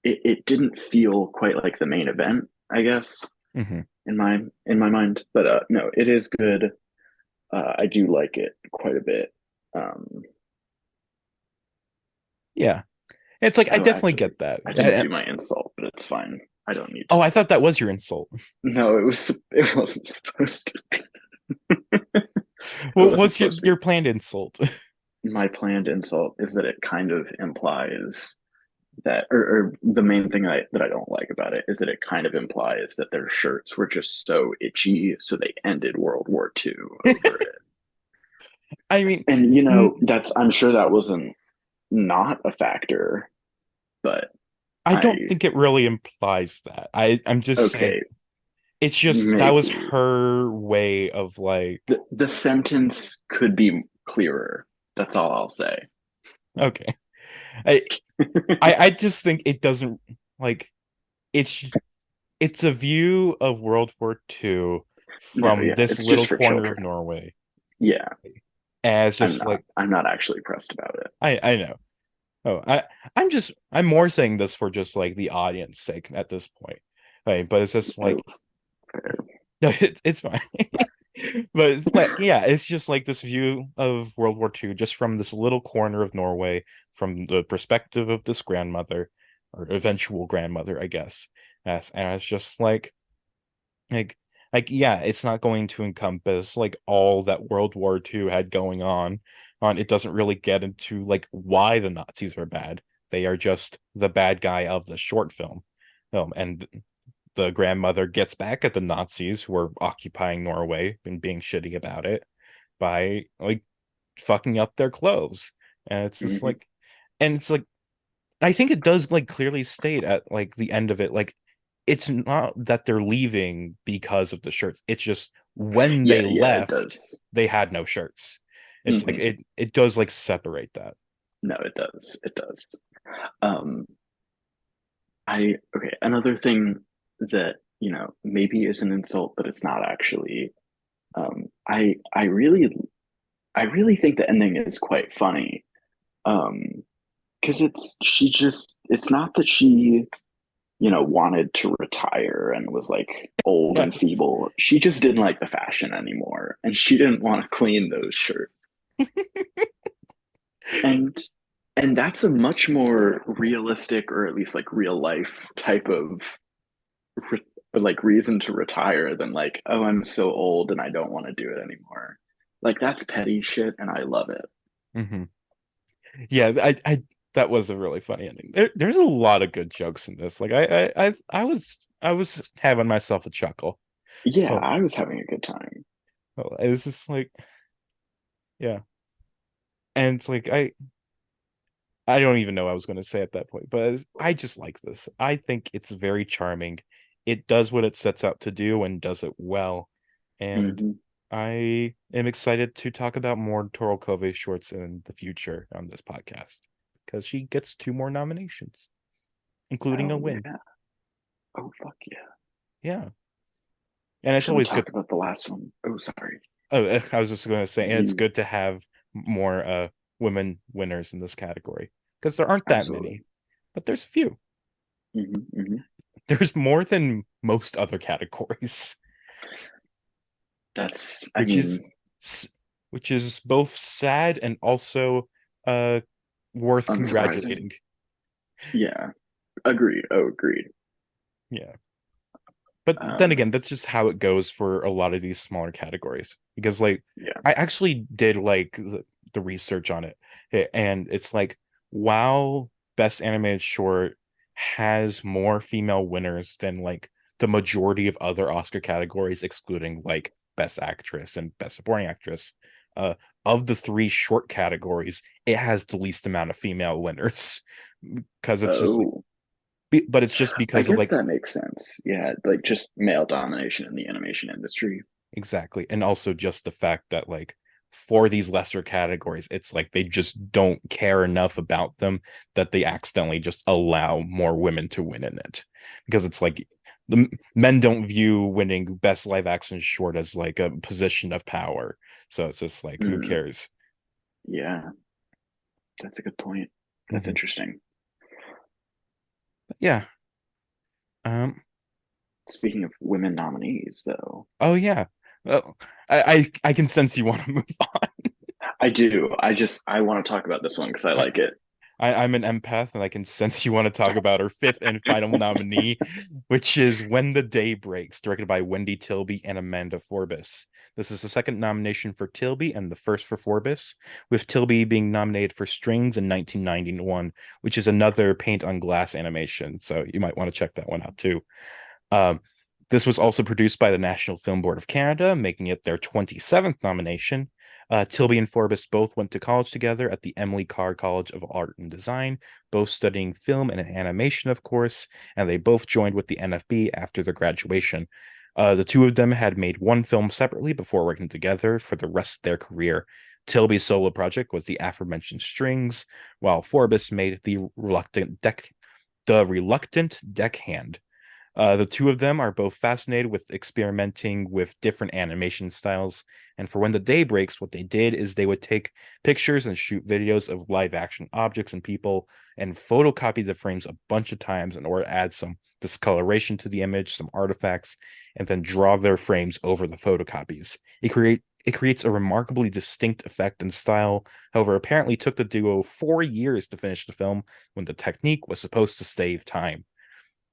it didn't feel quite like the main event, I guess, Hmm. in my mind. But no, it is good. I do like it quite a bit. Um, Yeah, it's like I oh, definitely actually, get that. I didn't do my insult, but it's fine. I don't need Oh, to. I thought that was your insult. No, it wasn't supposed to be. It Well, wasn't what's your supposed to your be. planned insult? My planned insult is that it kind of implies that, or the main thing that I don't like about it is that it kind of implies that their shirts were just so itchy, so they ended World War II over it. I mean, And n- I'm sure that wasn't not a factor, but I don't I think it really implies that. I'm just saying okay, it's just that was maybe her way of like, the sentence could be clearer. That's all I'll say. okay. I I just think it doesn't like it's it's a view of World War II No, from yeah, this it's just little for corner of children. Norway Yeah, as I'm just not. like I'm not actually pressed about it. I know. Oh, I'm more saying this for just like the audience sake at this point. Right, but it's just Oh, like fair. no, it's fine. But it's like, yeah, it's just like this view of World War II just from this little corner of Norway, from the perspective of this grandmother or eventual grandmother, I guess. And it's just like yeah, it's not going to encompass like all that World War II had going on. It doesn't really get into like why the Nazis are bad. They are just the bad guy of the short film. And the grandmother gets back at the Nazis who are occupying Norway and being shitty about it by like fucking up their clothes. And it's just Hmm. like, and it's like, I think it does like clearly state at like the end of it, like it's not that they're leaving because of the shirts. It's just when Yeah, they yeah, it left, does. they had no shirts. It's like Hmm. it does like separate that. No, it does. It does. Um, I okay. Another thing that maybe is an insult, but it's not actually. I really think the ending is quite funny. Because it's not that she wanted to retire and was like old Yeah. and feeble. She just didn't like the fashion anymore, and she didn't want to clean those shirts. And that's a much more realistic, or at least like real life type of re- like reason to retire than like, oh, I'm so old and I don't want to do it anymore. Like that's petty shit, and I love it. Hmm. Yeah, I that was a really funny ending. There's a lot of good jokes in this. Like I was having myself a chuckle. Yeah, Oh, I was having a good time. it was just like yeah. And it's like I don't even know what I was going to say at that point, but I just like this. I think it's very charming. It does what it sets out to do and does it well. And Hmm. I am excited to talk about more Toro Cove shorts in the future on this podcast because she gets 2 more nominations, including a Hell win. yeah. Oh fuck yeah. Yeah. And it's Should we always good. talk about the last one? Oh, sorry. Oh, I was just going to say, and it's You good to have more women winners in this category because there aren't that absolutely. many, but there's a few. Hmm. Hmm. There's more than most other categories, I which is mean, which is both sad and also uh worth unsurprising. congratulating. Yeah, agreed. Oh, agreed. Yeah. But then Um, again, that's just how it goes for a lot of these smaller categories because like yeah. I actually did like the research on it, and it's like while best animated short has more female winners than like the majority of other Oscar categories excluding like best actress and best supporting actress, uh of the three short categories it has the least amount of female winners because it's just like Oh, but it's just I because of guess like that makes sense. Yeah, like just male domination in the animation industry. exactly. And also just the fact that like for these lesser categories, it's like they just don't care enough about them that they accidentally just allow more women to win in it, because it's like the men don't view winning best live action short as like a position of power, so it's just like who Mm, cares. yeah, that's a good point. That's Hmm. interesting. Yeah. um Speaking of women nominees, though, oh yeah. Well, I can sense you want to move on. I do. I want to talk about this one because I I, like it. I'm an empath, and I can sense you want to talk about our fifth and final nominee, which is When the Day Breaks, directed by Wendy Tilby and Amanda Forbes. This is the second nomination for Tilby and the first for Forbes, with Tilby being nominated for Strings in 1991, which is another paint on glass animation. So you might want to check that one out too. Um, this was also produced by the National Film Board of Canada, making it their 27th nomination. Tilby and Forbes both went to college together at the Emily Carr College of Art and Design, both studying film and animation, of course, and they both joined with the NFB after their graduation. The two of them had made one film separately before working together for the rest of their career. Tilby's solo project was the aforementioned Strings, while Forbes made the Reluctant Deckhand. The two of them are both fascinated with experimenting with different animation styles. And for When the Day Breaks, what they did is they would take pictures and shoot videos of live action objects and people and photocopy the frames a bunch of times in order to add some discoloration to the image, some artifacts, and then draw their frames over the photocopies. It creates a remarkably distinct effect and style. However, apparently took the duo 4 years to finish the film when the technique was supposed to save time.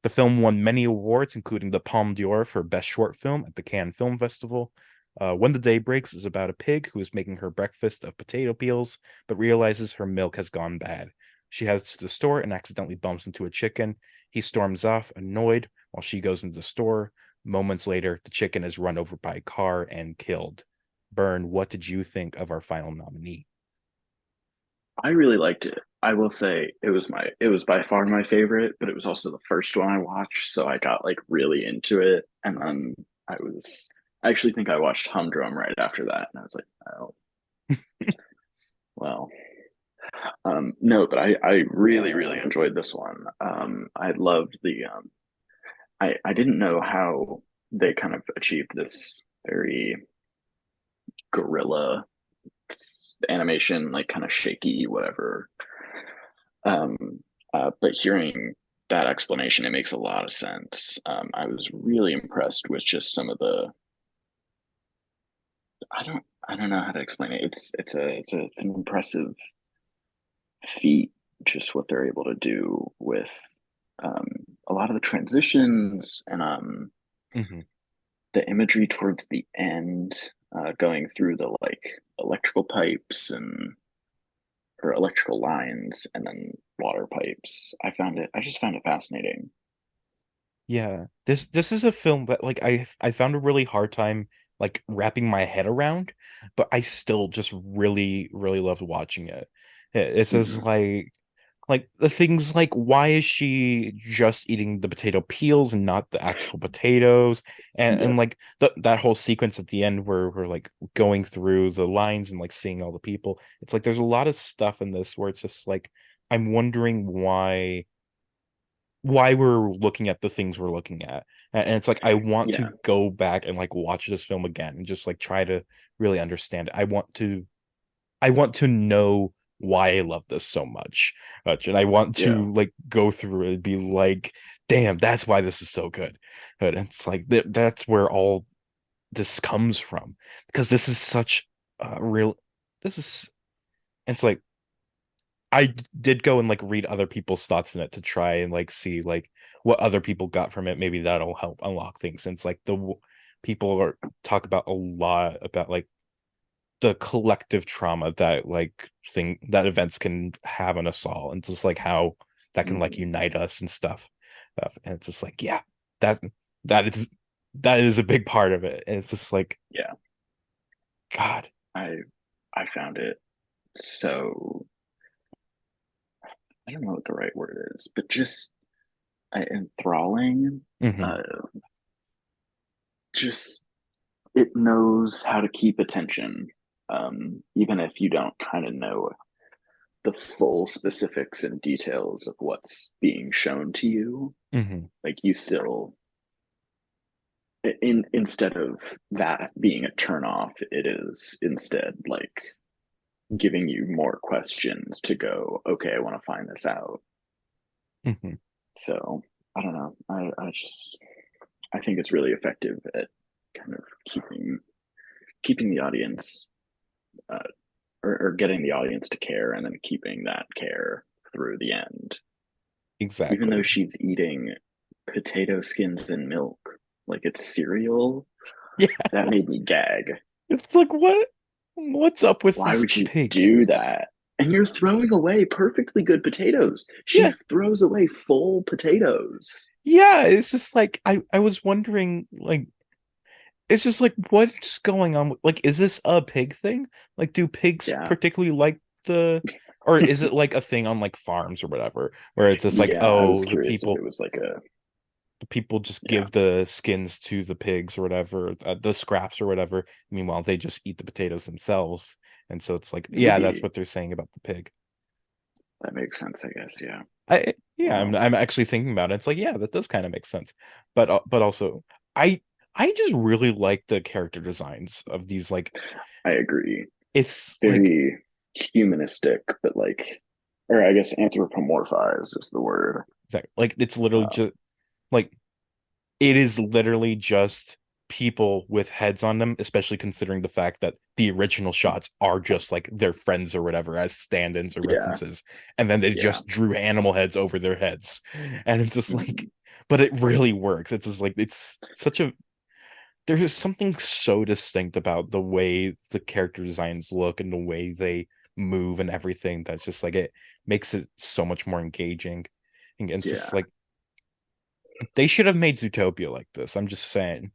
The film won many awards, including the Palme d'Or for Best Short Film at the Cannes Film Festival. When the Day Breaks is about a pig who is making her breakfast of potato peels, but realizes her milk has gone bad. She heads to the store and accidentally bumps into a chicken. He storms off, annoyed, while she goes into the store. Moments later, the chicken is run over by a car and killed. Byrne, what did you think of our final nominee? I really liked it. I will say it was by far my favorite, but it was also the first one I watched, so I got like really into it. And then I actually think I watched Humdrum right after that, and I was like, oh well. No, but I really, really enjoyed this one. I loved I didn't know how they kind of achieved this very gorilla animation, like kind of shaky, whatever. Um, but hearing that explanation, it makes a lot of sense. I was really impressed with just some of the. I don't know how to explain it. It's an impressive feat, just what they're able to do with um, a lot of the transitions and Mhm. the imagery towards the end, going through the like electrical pipes and or electrical lines and then water pipes. I just found it fascinating. Yeah, this is a film that like I found a really hard time like wrapping my head around, but I still just really loved watching it. It's just Hmm. like the things like why is she just eating the potato peels and not the actual potatoes? And Yep. like that whole sequence at the end where we're like going through the lines and like seeing all the people. It's like there's a lot of stuff in this where it's just like I'm wondering why we're looking at the things we're looking at. And it's like I want Yeah. to go back and like watch this film again and just like try to really understand it. I want to know why I love this so much, and I want Yeah. to like go through it and be like, damn, that's why this is so good. But it's like that's where all this comes from, because this is such a real this is it's like I did go and like read other people's thoughts in it to try and like see like what other people got from it. Maybe that'll help unlock things. Since like people are talk about a lot about like the collective trauma that like thing that events can have on us all, and just like how that can like Mhm. unite us and stuff. And it's just like, yeah, that that is that is a big part of it. And it's just like, Yeah. God. I I found it so I don't know what the right word is, but just enthralling. Hmm. Uh, just it knows how to keep attention. even if you don't kind of know the full specifics and details of what's being shown to you, Hmm. like you still, instead of that being a turn off, it is instead like giving you more questions to go, okay, I want to find this out. Hmm. So I don't know. I think it's really effective at kind of keeping the audience, uh, or getting the audience to care, and then keeping that care through the end. Even though Exactly. she's eating potato skins and milk, like it's cereal, Yeah. that made me gag. It's like, what's up with Why this would you pig? do that? And you're throwing away perfectly good potatoes. She Yeah. throws away full potatoes. Yeah. It's just like I was wondering, like, it's just like what's going on? Like, is this a pig thing? Like, do pigs Yeah. particularly like the, or is it like a thing on like farms or whatever, where it's just like, Yeah, I was oh, curious if it was like a, the people just yeah, give the skins to the pigs or whatever, the scraps or whatever. Meanwhile, they just eat the potatoes themselves. And so it's like, yeah, that's maybe what they're saying about the pig. that makes sense, I guess. Yeah. Yeah, I'm Well, I'm actually thinking about it. It's like, yeah, that does kind of make sense. But also, I I just really like the character designs of these. Like, I agree. it's like Very humanistic, but like, or I guess anthropomorphized is the word. like it's literally Um, just like it is literally just people with heads on them, especially considering the fact that the original shots are just like their friends or whatever as stand-ins or yeah, references, and then they yeah. just drew animal heads over their heads, and it's just like, Mhm. but it really works. It's just like it's such a there's something so distinct about the way the character designs look and the way they move and everything that's just like it makes it so much more engaging. And it's just Yeah, like they should have made Zootopia like this. I'm just saying.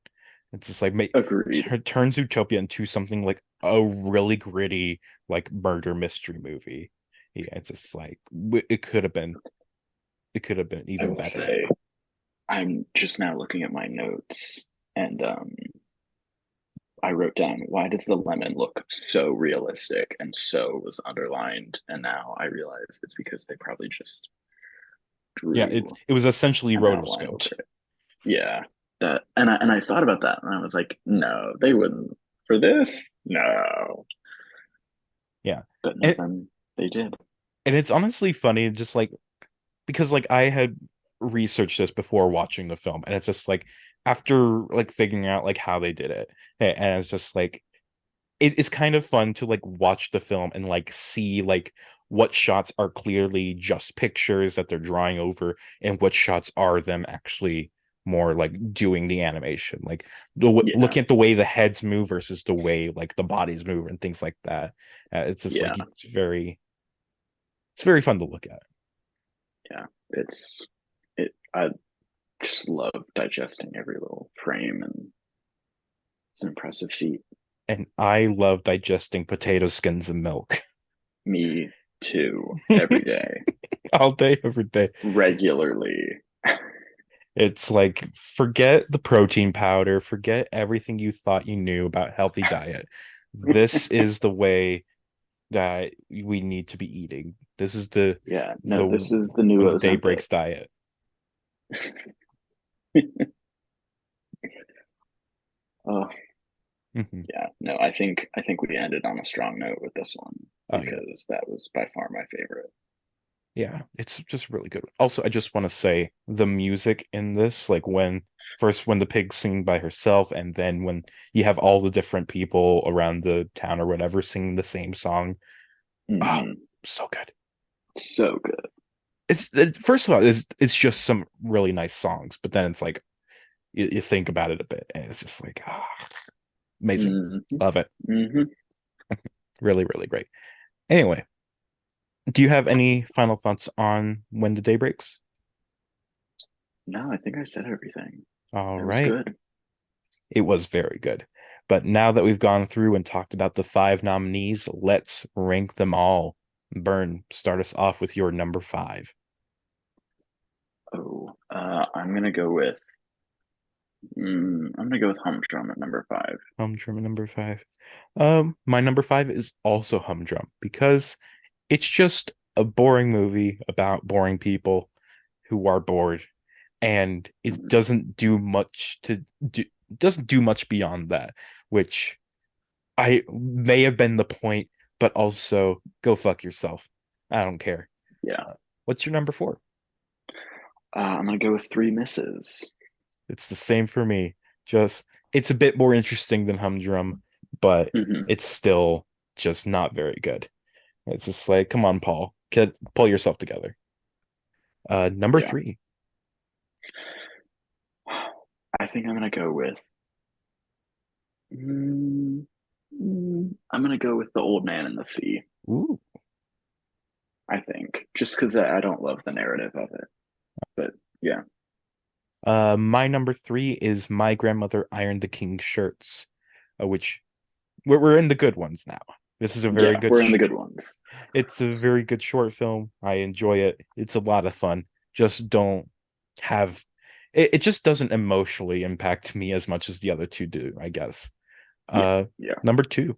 It's just like agreed. turn Zootopia into something like a really gritty like murder mystery movie. Yeah, it's just like it could have been I even will better. say, I'm just now looking at my notes, and I wrote down, why does the lemon look so realistic? And so was underlined, and now I realize it's because they probably just Yeah, drew it was essentially an outline over rotoscoped. it. Yeah, that, and I thought about that, and I was like, no, they wouldn't for this. No, Yeah. but no, And then they did. it's honestly funny just like because like I had researched this before watching the film, and it's just like after like figuring out like how they did it, and it's just like it's kind of fun to like watch the film and like see like what shots are clearly just pictures that they're drawing over and what shots are them actually more like doing the animation, like Yeah, looking at the way the heads move versus the way like the bodies move and things like that. It's just yeah, like it's very fun to look at. yeah. I just love digesting every little frame, and it's an impressive feat. And I love digesting potato skins and milk Me too, every day, all day, every day. regularly. It's like forget the protein powder, forget everything you thought you knew about healthy diet. This is the way that we need to be eating. This is Yeah, no, the this is the new the day Ozempic. breaks diet. Oh, Mhm. yeah, no, I think we ended on a strong note with this one Oh yeah. because that was by far my favorite. Yeah, it's just really good. Also, I just want to say the music in this, like when the pig's singing by herself, and then when you have all the different people around the town or whatever singing the same song. Oh, Hmm. so good. So good. First of all, it's just some really nice songs, but then it's like you think about it a bit, and it's just like amazing. Hmm. Love it. Hmm. Really, really great. Anyway, do you have any final thoughts on When the Day Breaks? No, I think I said everything. All It was right. good. It was very good. But now that we've gone through and talked about the five nominees, let's rank them all. Byrne, start us off with your number five. Oh, I'm gonna go with I'm gonna go with Humdrum at number 5. Humdrum at number 5. My number 5 is also Humdrum because it's just a boring movie about boring people who are bored, and it Mhm. doesn't do much beyond that, which I may have been the point, but also go fuck yourself. I don't care. Yeah. What's your number 4? I'm gonna go with Three Misses. It's the same for me. Just it's a bit more interesting than Humdrum, but Hmm. it's still just not very good. It's just like, come on, Paul, kid, pull yourself together. Number Yeah. 3. I think I'm gonna go with. Mm, I'm gonna go with The Old Man and the Sea. Ooh. I think just because I don't love the narrative of it, but yeah, My number 3 is My Grandmother Ironed the King's Shirts, which we're in the good ones now. This is a very yeah, good we're in the good ones. it's a very good short film. I enjoy it. It's a lot of fun. Just don't have it just doesn't emotionally impact me as much as the other two do, I guess. Yeah, Uh yeah. Number 2.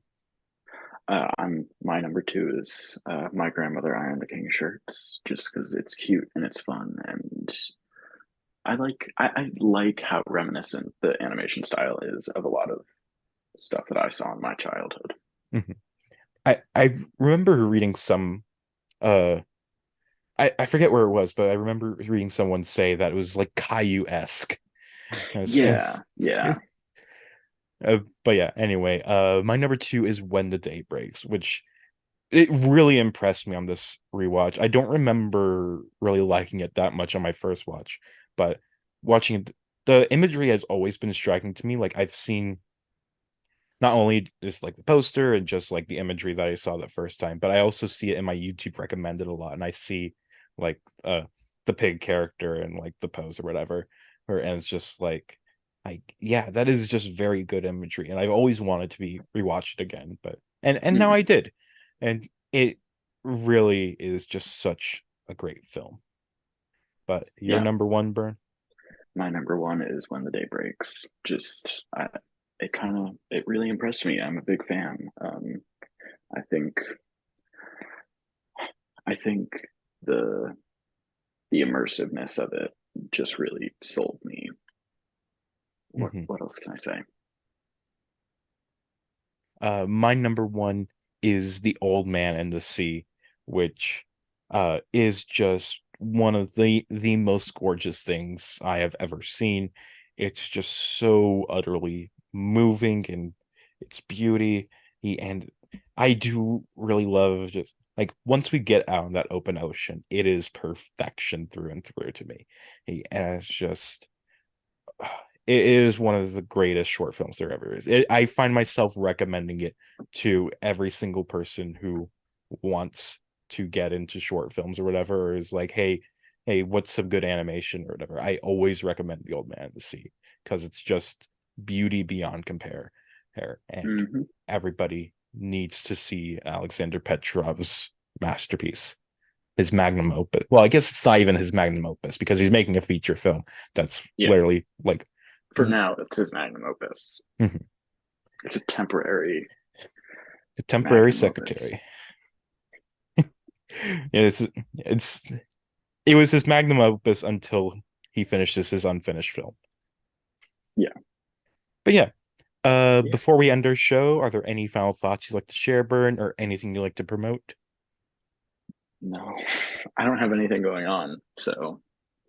I'm my number 2 is My Grandmother Ironed the King Shirts, just because it's cute and it's fun, and I like how reminiscent the animation style is of a lot of stuff that I saw in my childhood. Mhm. I remember reading some uh I forget where it was, but I remember reading someone say that it was like Caillou-esque. And Yeah, yeah. but yeah, anyway, my number 2 is When the Day Breaks, which it really impressed me on this rewatch. I don't remember really liking it that much on my first watch, but watching it, the imagery has always been striking to me. Like I've seen not only just like the poster and just like the imagery that I saw the first time, but I also see it in my YouTube recommended a lot, and I see like the pig character and like the pose or whatever, or and it's just like yeah, that is just very good imagery, and I've always wanted to be rewatched again, but and now I Mhm. did, and it really is just such a great film. But your Yeah, number 1, Byrne? my number 1 is When the Day Breaks. Just it really impressed me. I'm a big fan. I think I think the the immersiveness of it just really sold me. Mhm. What else can I say? My number 1 is The Old Man and the Sea, which is just one of the most gorgeous things I have ever seen. It's just so utterly moving and its beauty. And I do really love just like once we get out in that open ocean, it is perfection through and through to me. And it's just it is one of the greatest short films there ever is. I find myself recommending it to every single person who wants to get into short films or whatever, or is like, hey, what's some good animation or whatever. I always recommend The Old Man to see because it's just beauty beyond compare there, and Hmm. everybody needs to see Alexander Petrov's masterpiece. His magnum opus. Well, I guess it's not even his magnum opus because he's making a feature film that's Yeah, literally like for now, it's his magnum opus. Mhm. It's a temporary The temporary magnum opus. secretary. It's it was his magnum opus until he finishes his unfinished film. Yeah, But yeah, yeah. before we end our show, are there any final thoughts you'd like to share, Byrne, or anything you'd like to promote? No, I don't have anything going on, so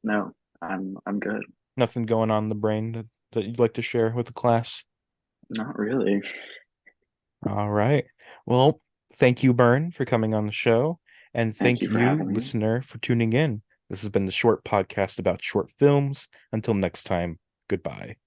no, I'm good. Nothing going on in the brain that you'd like to share with the class? Not really. All right. Well, thank you, Byrne, for coming on the show. And Thank thank you for you, having me. listener, for tuning in. This has been the short podcast about short films. Until next time, goodbye.